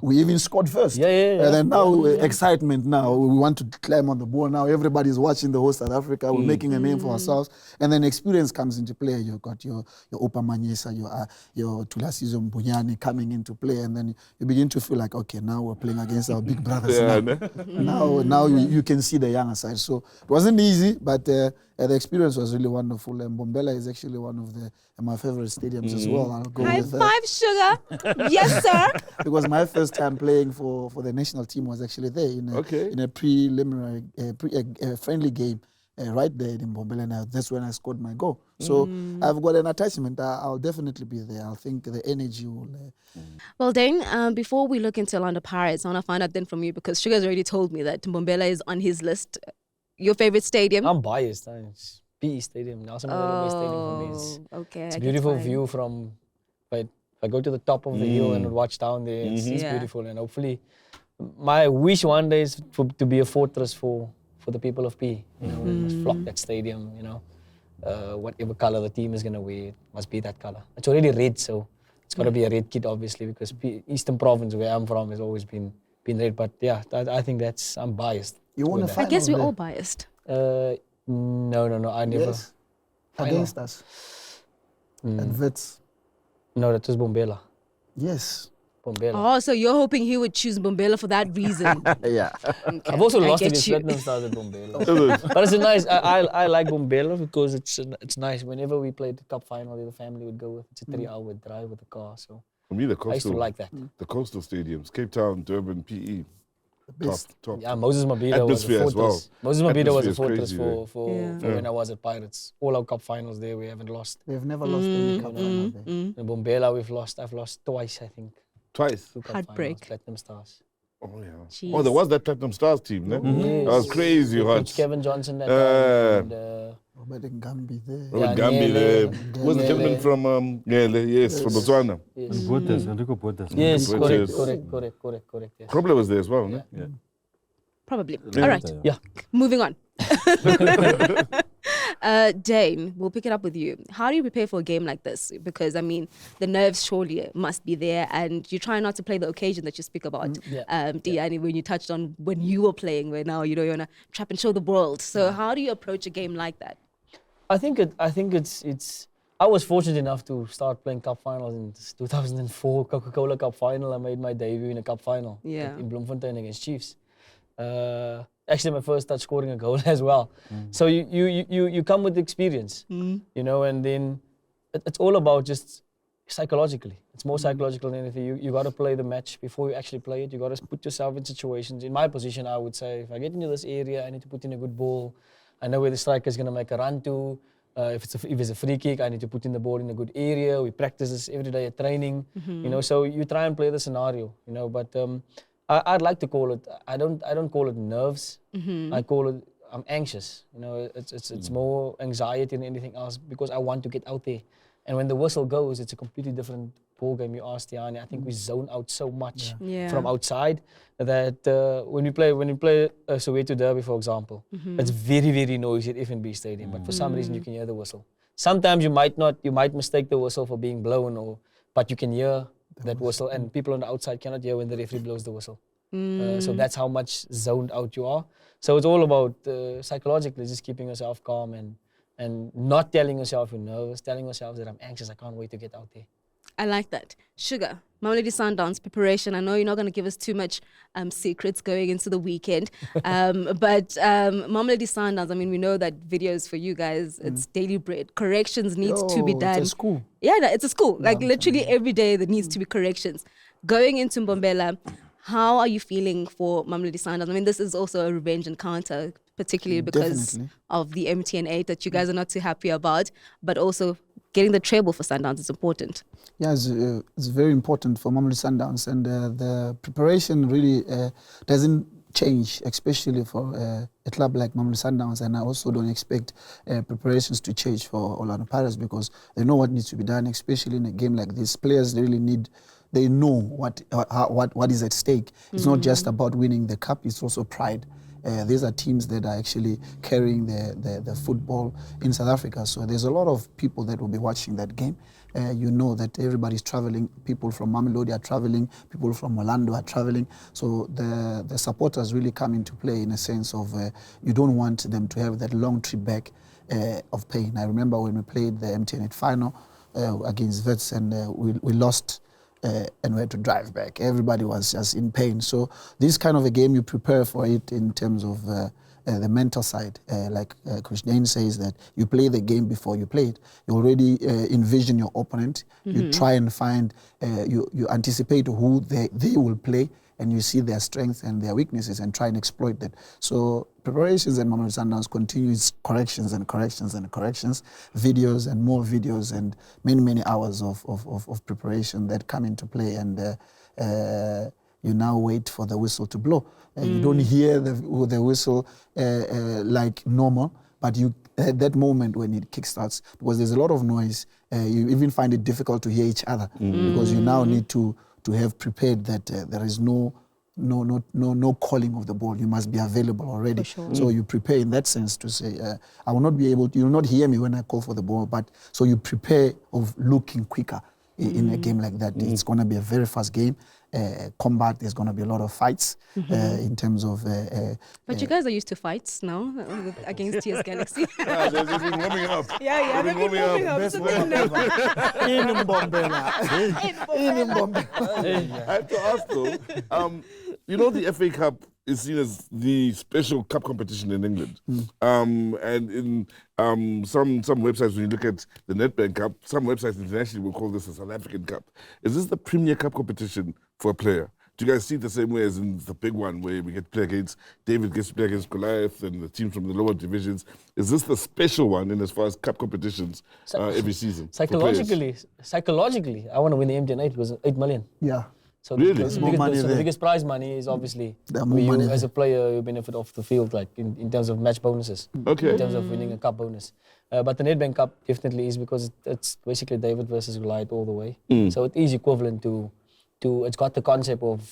we even scored first. And then now excitement. Now we want to climb on the ball. Now everybody's watching the whole South Africa. We're making a name for ourselves, and then experience comes into play. You got your Opa Manyesa, your Tulasizo Mbunyani coming into play, and then you begin to feel like, okay, now we're playing against our big brothers. Now you can see the younger side. So it wasn't easy, but the experience was really wonderful. And Mbombela is actually one of my favorite stadiums as well. I'll go High with that. five, sugar. Yes, sir. Because my first time playing for the national team was actually there in a preliminary friendly game right there in Mbombela. And that's when I scored my goal. So I've got an attachment. I'll definitely be there. I think the energy will... Well, Daine, before we look into Orlando Pirates, I want to find out then from you, because Sugar's already told me that Mbombela is on his list. Your favorite stadium? I'm biased. It's PE Stadium. Nelson Mandela Bay Stadium for me. Okay. It's a beautiful view from... If I go to the top of the hill and watch down there, it's beautiful. And hopefully, my wish one day is to be a fortress for the people of PE. You know, we must flock that stadium, you know. Whatever color the team is going to wear, it must be that color. It's already red, so it's got to be a red kit, obviously, because Eastern Province, where I'm from, has always been red. But yeah, I think I'm biased. You want to I guess we're all biased. No, I never. Yes. Against us. At Wits. No, that was Mbombela. Yes. Mbombela. Oh, so you're hoping he would choose Mbombela for that reason? Yeah. Okay. I've also lost I against Platinum Stars at Mbombela. But it's a nice, I like Mbombela because it's nice. Whenever we played the cup final, the family would go with. It's a 3-hour drive with the car. So For me, I used to like that. The coastal stadiums, Cape Town, Durban, PE. Top. Yeah, Moses Mabunda was a Atmosphere as fortress. well. Moses Mabunda was a Atmosphere is fortress crazy for when I was at Pirates. All our cup finals there, we haven't lost. We've never lost any cup final there. In Mbombela, I've lost twice, I think. Twice? 2 cup Heartbreak. finals, Platinum Stars. Oh, yeah. Jeez. Oh, there was that Platinum Stars team, no? Yes. That was crazy hot. Coach Kevin Johnson that time. And, Robert Ngambi there. Robert Gambi there. Was the gentleman from, from Botswana? yes. Enrico Botes. Yes, Botes. correct. Yes. Probably was there as well, no? Yeah. Probably. Yeah. All right. Yeah. Moving on. Daine, we'll pick it up with you. How do you prepare for a game like this? Because, I mean, the nerves surely must be there, and you try not to play the occasion that you speak about. Tiyani, when you touched on when you were playing, where now, you want to trap and show the world. So how do you approach a game like that? I think it's. I was fortunate enough to start playing cup finals in 2004 Coca-Cola Cup final. I made my debut in a cup final in Bloemfontein against Chiefs. Actually, my first touch scoring a goal as well. So you come with experience, and then it's all about just psychologically. It's more psychological than anything. You got to play the match before you actually play it. You got to put yourself in situations. In my position, I would say, if I get into this area, I need to put in a good ball. I know where the striker is going to make a run to. If it's a free kick, I need to put in the ball in a good area. We practice this every day at training. So you try and play the scenario. But I'd like to call it. I don't call it nerves. I call it. I'm anxious. It's more anxiety than anything else because I want to get out there. And when the whistle goes, it's a completely different ball game. You asked Tiyani. I think we zone out so much from outside that when you play Soweto Derby, for example, it's very, very noisy at FNB Stadium. But for some reason, you can hear the whistle. Sometimes you might mistake the whistle for being blown, but you can hear that whistle, and people on the outside cannot hear when the referee blows the whistle. So that's how much zoned out you are. So it's all about psychologically just keeping yourself calm and not telling yourself you're nervous, telling yourself that I'm anxious, I can't wait to get out there. I like that. Sugar, Mamelodi Sundowns preparation. I know you're not going to give us too much secrets going into the weekend, but Mamelodi Sundowns, I mean, we know that videos for you guys, it's daily bread. Corrections needs to be done. It's a school. Yeah, no, it's a school. Like literally every day there needs to be corrections. Going into Mbombela, how are you feeling for Mamelodi Sundowns? I mean, this is also a revenge encounter, particularly because of the MTN8 that you guys are not too happy about, but also getting the treble for Sundowns is important. Yeah, it's very important for Mamelodi Sundowns, and the preparation really doesn't change, especially for a club like Mamelodi Sundowns, and I also don't expect preparations to change for Orlando Pirates because they know what needs to be done, especially in a game like this. Players really need, they know what is at stake. It's not just about winning the cup, it's also pride. These are teams that are actually carrying the football in South Africa. So there's a lot of people that will be watching that game. You know that everybody's traveling. People from Mamelodi are traveling. People from Orlando are traveling. So the supporters really come into play in a sense of you don't want them to have that long trip back of pain. I remember when we played the MTN8 final against Vets and we lost. And we had to drive back. Everybody was just in pain. So this kind of a game, you prepare for it in terms of the mental side. Like Coach Daine says that you play the game before you play it. You already envision your opponent. You try and find, you anticipate who they will play, and you see their strengths and their weaknesses and try and exploit that. So preparations at Mamelodi Sundowns continues corrections and corrections and corrections, videos and more videos and many hours of preparation that come into play, and you now wait for the whistle to blow. You don't hear the whistle like normal, but you at that moment when it kickstarts, because there's a lot of noise, you even find it difficult to hear each other because you now need to have prepared that there is no calling of the ball. You must be available already. Sure. So you prepare in that sense to say, I will not be able to, you will not hear me when I call for the ball, but so you prepare of looking quicker in a game like that. It's going to be a very fast game. Combat, there's going to be a lot of fights in terms of... but you guys are used to fights now against TS Galaxy. Yeah, they've been warming up. Yeah, they've been warming up. Best warm ever. In Mbombela. In Mbombela. I have to ask though, you know the FA Cup is seen as the special cup competition in England. And in some websites, when you look at the Netbank Cup, some websites internationally will call this a South African Cup. Is this the Premier Cup competition for a player? Do you guys see it the same way as in the big one where we get to play against, David gets to play against Goliath and the teams from the lower divisions? Is this the special one in as far as cup competitions every season? Psychologically, I want to win the MTN8 because 8 million. Yeah. So really? The biggest prize money is obviously you, as a player, you benefit off the field, like in terms of match bonuses, in terms of winning a cup bonus. But the Nedbank Cup definitely is because it's basically David versus Goliath all the way. So it is equivalent to it's got the concept of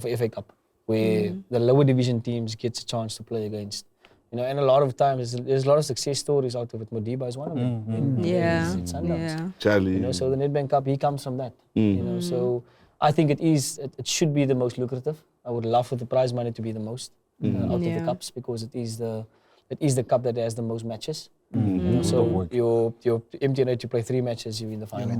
FA Cup, where the lower division teams gets a chance to play against. You know, and a lot of times there's a lot of success stories out of it. Modiba is one of them. In Sundowns. Charlie. You know, so the Nedbank Cup, he comes from that. You know, so I think it should be the most lucrative. I would love for the prize money to be the most out of the cups, because it is the cup that has the most matches. You know, so your MTN8, you play 3 matches, you win the final.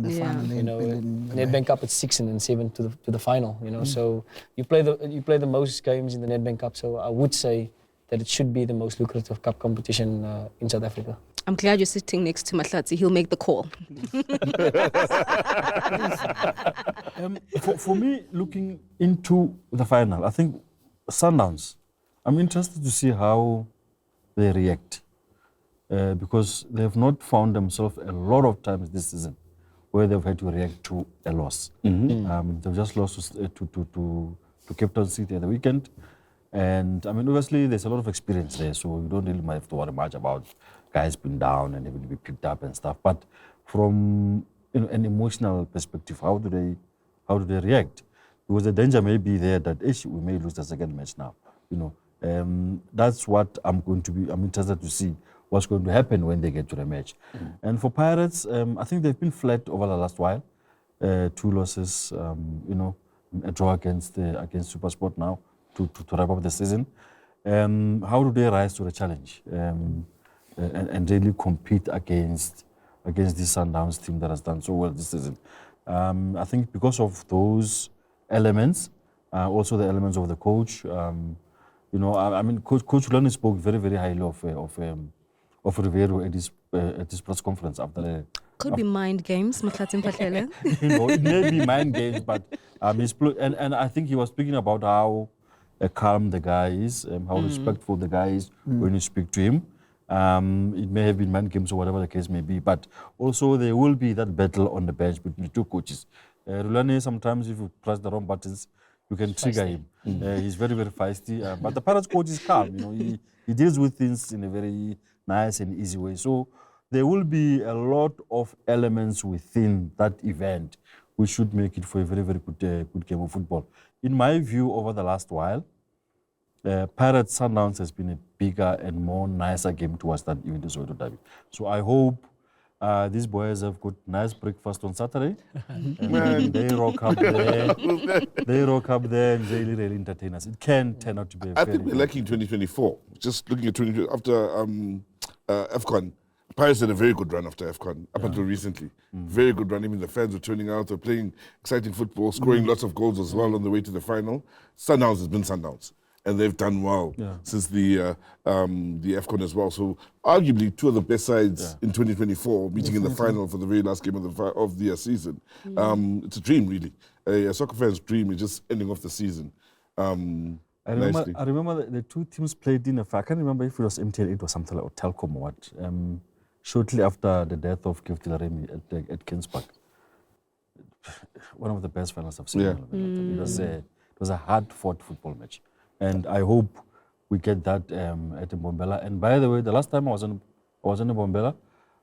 You know, Nedbank Cup, it's 6 and then 7 to the final. You know, so you play the most games in the Nedbank Cup. So I would say that it should be the most lucrative cup competition in South Africa. I'm glad you're sitting next to Mahlatse. He'll make the call. For me, looking into the final, I think Sundowns, I'm interested to see how they react because they have not found themselves a lot of times this season where they've had to react to a loss. They've just lost to Cape Town City at the weekend. And I mean, obviously, there's a lot of experience there, so you don't really have to worry much about guys being down and able to be picked up and stuff. But from an emotional perspective, how do they react? Because the danger may be there that we may lose the second match now. You know, that's what I'm interested to see what's going to happen when they get to the match. And for Pirates, I think they've been flat over the last while. 2 losses, you know, a draw against SuperSport now to wrap up the season. How do they rise to the challenge and really compete against this Sundowns team that has done so well this season? I think because of those elements, also the elements of the coach. You know, I mean, Coach Lani spoke very, very highly of Ribeiro at his press conference after the. Could be mind games, Mahlatse Mphahlele. You know, it may be mind games, but and I think he was speaking about how calm the guy is, how respectful the guy is when you speak to him. It may have been mind games or whatever the case may be, but also there will be that battle on the bench between the two coaches. Rulani, sometimes if you press the wrong buttons, you can trigger him. He's very, very feisty. But the Pirates coach is calm. You know, he deals with things in a very nice and easy way. So there will be a lot of elements within that event which should make it for a very, very good game of football. In my view, over the last while, Pirates Sundowns has been a bigger and more nicer game to us than even the Soweto Derby. So I hope these boys have got nice breakfast on Saturday. And they rock up there. They rock up there and really, really entertain us. It can turn out to be a I think we're lucky in 2024. Just looking at 2020, after AFCON, Pirates had a very good run after AFCON, up until recently. Very good run. Even the fans were turning out, they're playing exciting football, scoring lots of goals as well on the way to the final. Sundowns has been Sundowns. And they've done well since the AFCON as well. So arguably two of the best sides in 2024 meeting in the final for the very last game of the season. It's a dream, really. A soccer fan's dream is just ending off the season. I remember the two teams played in I can't remember if it was MTL8 or something like or Telkom or what. Shortly after the death of Kefti Laremi at Kings Park. One of the best finals I've seen. It was a hard-fought football match. And I hope we get that at Mbombela. And by the way, the last time I was in Mbombela,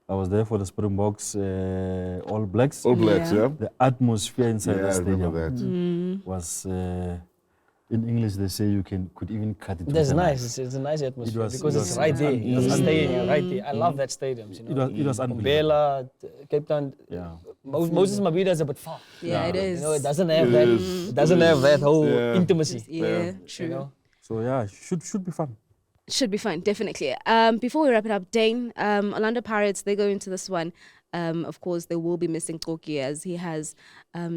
I was there for the Springboks All Blacks. All Blacks, yeah. The atmosphere inside the stadium I remember that. was, in English they say you could even cut it. That's nice. It's a nice atmosphere because it's right there. It's a stadium, right there. I love that stadium. You know? It was unbelievable. Mbombela, Cape Town. Yeah. Moses Mabida is a bit far. Yeah, it is. You know, it doesn't have that. It doesn't have that whole intimacy. Yeah, true. You know? So yeah, should be fun. Should be fun, definitely. Before we wrap it up, Daine, Orlando Pirates, they go into this one. Of course, they will be missing Koki as he has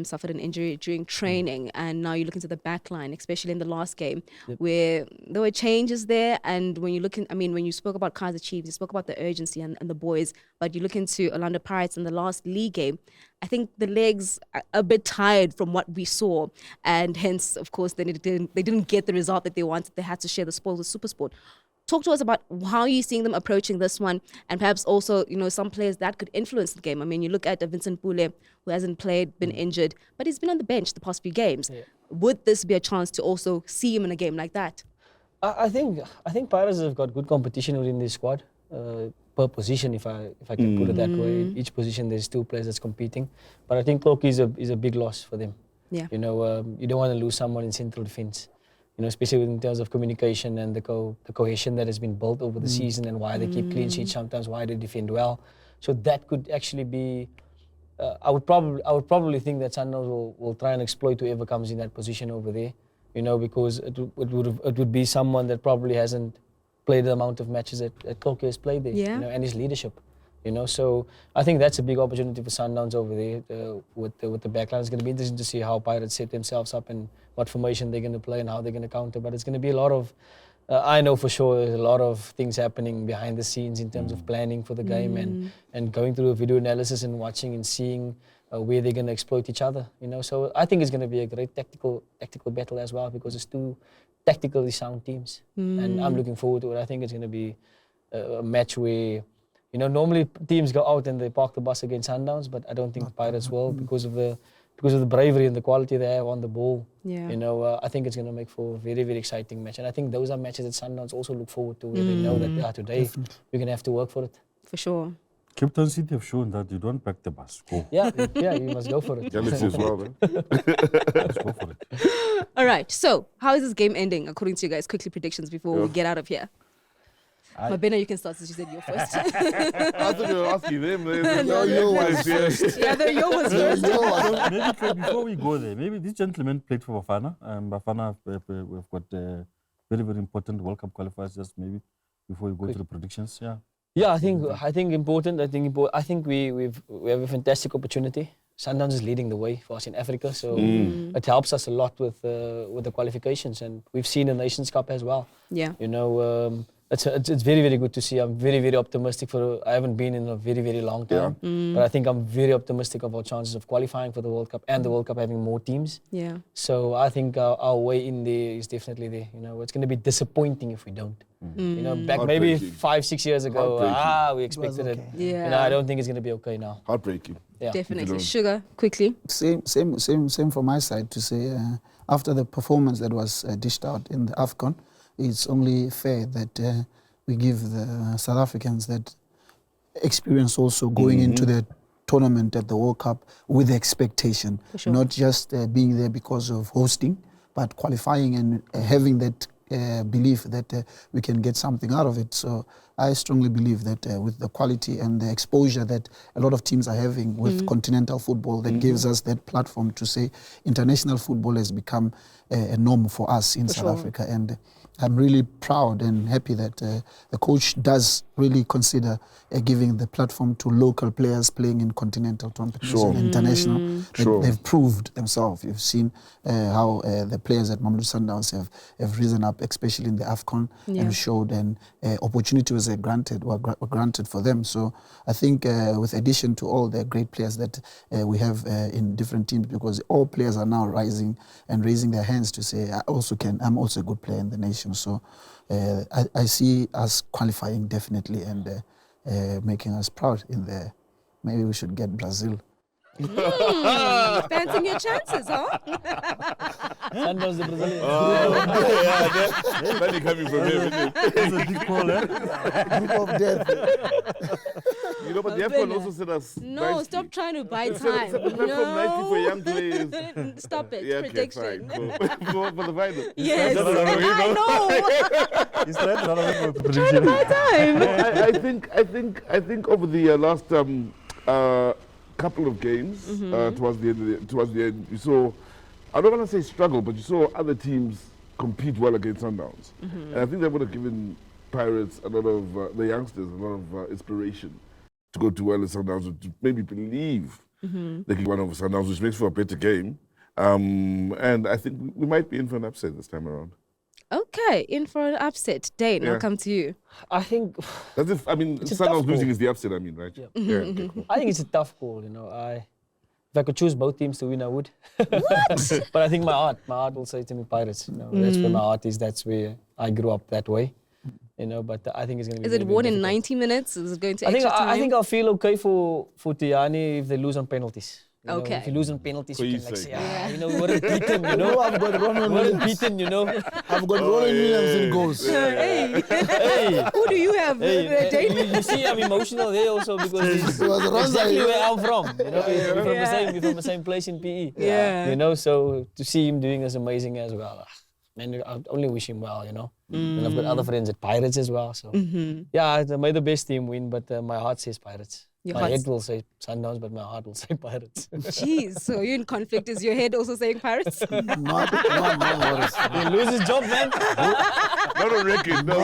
suffered an injury during training. And now you look into the back line, especially in the last game, where there were changes there. And when you look in, when you spoke about Kaizer Chiefs, you spoke about the urgency and the boys, but you look into Orlando Pirates in the last league game, I think the legs are a bit tired from what we saw. And hence, of course, they didn't get the result that they wanted. They had to share the spoils with SuperSport. Talk to us about how you're seeing them approaching this one, and perhaps also, some players that could influence the game. You look at Vincent Pule, who hasn't played, been injured, but he's been on the bench the past few games. Yeah. Would this be a chance to also see him in a game like that? I think Pirates have got good competition within this squad, per position, if I can put it that way. In each position, there's two players that's competing, but I think Koki is a big loss for them. Yeah. You don't want to lose someone in central defence. Especially in terms of communication and the cohesion that has been built over the season and why they keep clean sheets sometimes, why they defend well. So that could actually be, I would probably think that Sundowns will try and exploit whoever comes in that position over there, because it would be someone that probably hasn't played the amount of matches that Koki has played there, and his leadership. So I think that's a big opportunity for Sundowns over there with the backline. It's going to be interesting to see how Pirates set themselves up and what formation they're going to play and how they're going to counter. But it's going to be a lot of, I know for sure, there's a lot of things happening behind the scenes in terms of planning for the game and going through a video analysis and watching and seeing where they're going to exploit each other. So I think it's going to be a great tactical battle as well because it's two tactically sound teams, and I'm looking forward to it. I think it's going to be a match where. Normally teams go out and they park the bus against Sundowns, but I don't think Pirates will because of the bravery and the quality they have on the ball. Yeah. I think it's going to make for a very, very exciting match. And I think those are matches that Sundowns also look forward to, where they know that today we're going to have to work for it. For sure. Cape Town City have shown that you don't pack the bus. Go. Yeah, you must go for it. Jealousy as well, man. Let's go for it. All right, so how is this game ending, according to you guys? Quickly predictions before we get out of here. Mabena, you can start since you said you're first. I thought you were asking them. You was first. Yeah, you was first. Maybe before we go there, maybe this gentleman played for Bafana. Bafana, we've got very, very important World Cup qualifiers. Just maybe before we go to the predictions. Yeah. Yeah, I think important. I think we have a fantastic opportunity. Sundowns is leading the way for us in Africa, so it helps us a lot with the qualifications, and we've seen the Nations Cup as well. Yeah. You know, it's very, very good to see. I'm very, very optimistic I haven't been in a very, very long time, but I think I'm very optimistic of our chances of qualifying for the World Cup and the World Cup having more teams. Yeah. So I think our way in there is definitely there. You know, it's going to be disappointing if we don't. You know, back maybe 5-6 years ago, we expected it. Yeah. You know, I don't think it's going to be okay now. Heartbreaking. Yeah. Definitely. Sugar, quickly. Same from my side to say, after the performance that was dished out in the AFCON, it's only fair that we give the South Africans that experience also going into the tournament at the World Cup with the expectation, not just being there because of hosting, but qualifying and having that belief that we can get something out of it. So I strongly believe that with the quality and the exposure that a lot of teams are having with continental football, that gives us that platform to say international football has become a norm for us in South Africa. And I'm really proud and happy that the coach does really consider giving the platform to local players playing in continental tournaments and international. They've proved themselves. You've seen how the players at Mamelodi Sundowns have risen up, especially in the AFCON, and showed an opportunity was granted for them. So I think with addition to all the great players that we have in different teams, because all players are now rising and raising their hands to say, I'm also a good player in the nation. So I see us qualifying definitely and making us proud in there. Maybe we should get Brazil. Fancying your chances, huh? Sundowns the Brazilians. That's funny coming from him, isn't it? That's a big call, eh? Group of death. You know, but the AFCON also said us nicely. Stop trying to buy Set time. the platform nicely for young players. Stop it. Yeah, okay, Prediction. fine. Cool. for the final. Yes, I know. He's trying to run away from the Trying to buy time. No, I think over the last couple of games, towards the end, you saw, I don't want to say struggle, but you saw other teams compete well against Sundowns. And I think that would have given Pirates a lot of, the youngsters, a lot of inspiration to go to well at Sundowns, to maybe believe they can win over Sundowns, which makes for a better game. And I think we might be in for an upset this time around. Okay, in for an upset. Dane, I'll come to you. I think... Sundowns losing is the upset, I mean, right? Yep. Yeah, okay, cool. I think it's a tough call, you know. If I could choose both teams to win, I would. What? But I think my heart will say to me Pirates. You know, that's where my heart is. That's where I grew up that way. You know, but I think it's going to be. Is it won in 90 minutes? Is it going to? I think I'll feel okay for Tiyani if they lose on penalties. You know, if you lose on penalties, you can say, you know, we weren't beaten, you know. I've got Ronald Williams. You know. I've got Ronald Williams in goals. Hey, who do you have? You see, I'm emotional there also because it's exactly where I'm from. You know, we're from the same place in PE. Yeah. You know, so to see him doing as amazing as well. Man, I only wish him well, you know. And I've got other friends at Pirates as well. So yeah, may the best team win, but my heart says Pirates. My head will say Sundowns, but my heart will say Pirates. Jeez, so you're in conflict. Is your head also saying Pirates? Not He'll lose his job, man. Not a record, no.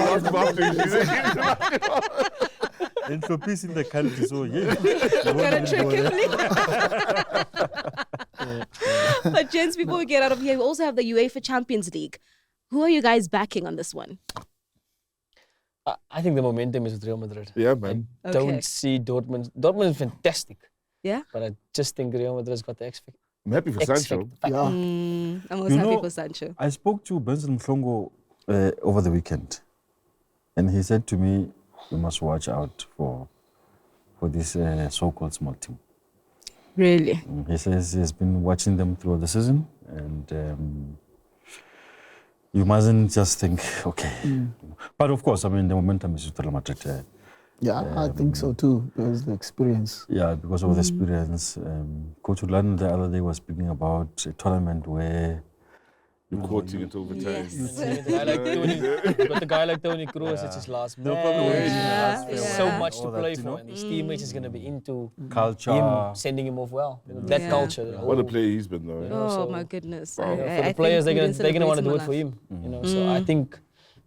And for peace in the country, so yeah. Gotta trick him. But gents, before we get out of here, we also have the UEFA Champions League. Who are you guys backing on this one? I think the momentum is with Real Madrid. Yeah, man. I don't see Dortmund. Dortmund is fantastic. Yeah? But I just think Real Madrid's got the X factor. I'm happy for Sancho. Yeah. I'm also happy for Sancho. I spoke to Benson Mhlongo over the weekend, and he said to me, "You must watch out for this so-called small team." Really? He says he's been watching them throughout the season, and you mustn't just think, okay. But of course, I mean, the momentum is with Real Madrid. Yeah, I think so too, because the experience. Yeah, because of the experience. Coach Ulan the other day was speaking about a tournament where You're quoting it over time. Yes. But a guy like Toni Kroos, it's his last match. So much to play for, and his teammates is going to be into culture, him, sending him off well. That culture. What a player he's been, though. Oh my goodness! For the players, they're going to want to do it for him. You know, so I think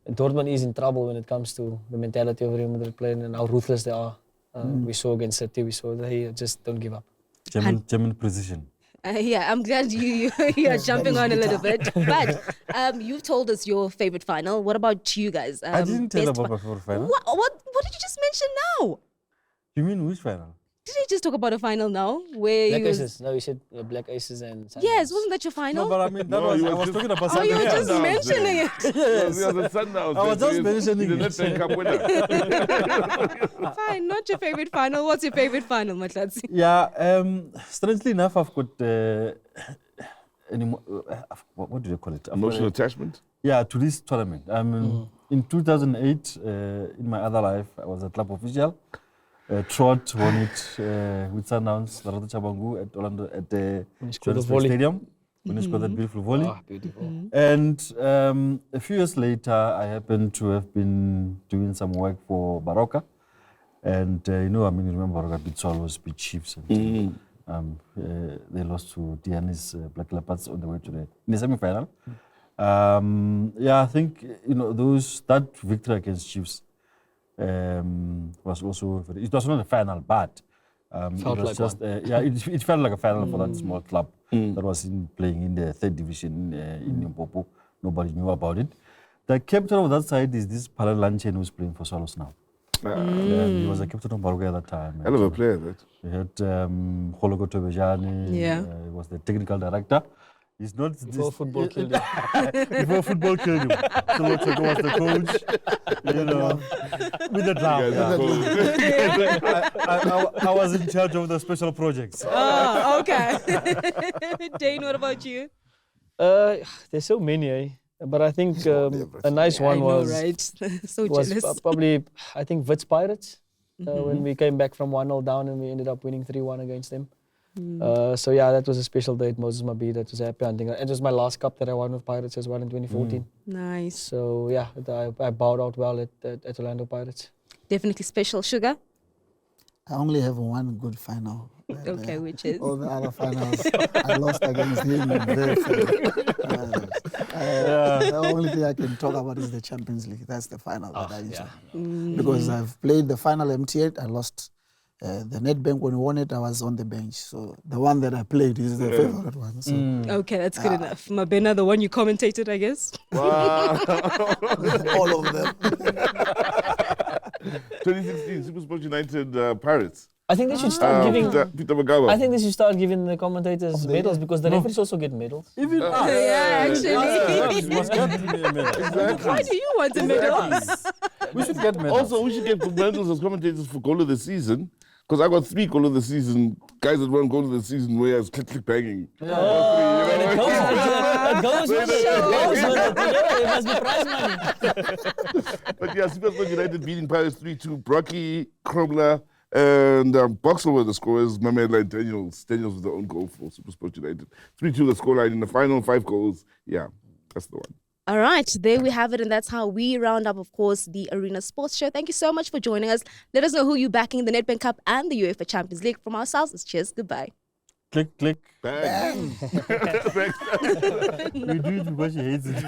Dortmund is in trouble when it comes to the mentality of Real Madrid playing and how ruthless they are. We saw against City, we saw they just don't give up. German precision. Yeah, I'm glad you are jumping on a little bit. But you've told us your favorite final. What about you guys? I didn't tell best about my favorite final. What did you just mention now? You mean which final? Did he just talk about a final now? Where Black he was... Aces. No, you said Black Aces and Sundowns. Yes, wasn't that your final? No, but I mean, I was talking about Oh, you were something just else. mentioning it. Yes. We are the Sundowns. I was just mentioning the it. Netbank Cup winner. Fine, not your favorite final. What's your favorite final, Mahlatse? Yeah, strangely enough, I've got what do they call it? Emotional attachment? Yeah, to this tournament. In 2008, in my other life, I was a club official. Trot won it with Sundowns, Larato Chabangu at Orlando at the Netbank Stadium. When he scored that beautiful volley. Ah, beautiful. And a few years later, I happened to have been doing some work for Baroka. And remember Baroka beat Swallows, beat Chiefs. And, they lost to Tiyani's Black Leopards on the way to the semi-final. I think that victory against Chiefs was also it was not a final, but it was just it felt like a final for that small club that was playing in the 3rd division in Limpopo. Nobody knew about it. The captain of that side is this Mphahlele who's playing for Swallows now. He was a captain of Baroka at that time. Hell of a player, that. We had Kholoko Tobejane. He was the technical director. He's not before football killed him. Before football killed him. So Lotoko was the coach, with the drum. I was in charge of the special projects. Oh, okay. Dane, what about you? There's so many, eh? But I think a nice one was so jealous. Probably, I think, Wits Pirates. When we came back from 1-0 down and we ended up winning 3-1 against them. That was a special day at Moses Mabida. That was happy hunting. It was my last cup that I won with Pirates as well in 2014. Nice. So I bowed out well at Orlando Pirates. Definitely special. Sugar? I only have one good final. Okay, which is? All the other finals I lost against him. The only thing I can talk about is the Champions League. That's the final that I enjoy. Because I've played the final MT8, I lost. The Nedbank, when we won it, I was on the bench. So the one that I played is the favorite one. So. Okay, that's good enough. Mabena, the one you commentated, I guess? Wow. All of them. 2016, SuperSport United Pirates. I think they should start giving. Peter Magawa. I think they should start giving the commentators medals because the referees also get medals. Even actually. Exactly. Why do you want a medal? We should get medals. Also, we should get medals as commentators for goal of the season. Because I got 3 goal of the season. Guys that won goal of the season where I was click banging. It goes with it. It must be prize money. But yeah, SuperSport United beating Pirates 3-2. Brocky, Krobler, and Boxer were the scorers. Mamelodi and Daniels with their own goal for SuperSport United. 3-2 the scoreline in the final, 5 goals. Yeah, that's the one. All right, there we have it, and that's how we round up, of course, the Arena Sports Show. Thank you so much for joining us. Let us know who you're backing in the Netbank Cup and the UEFA Champions League. From ourselves, it's cheers. Goodbye. Click, click. Bang. We do it because she hates it.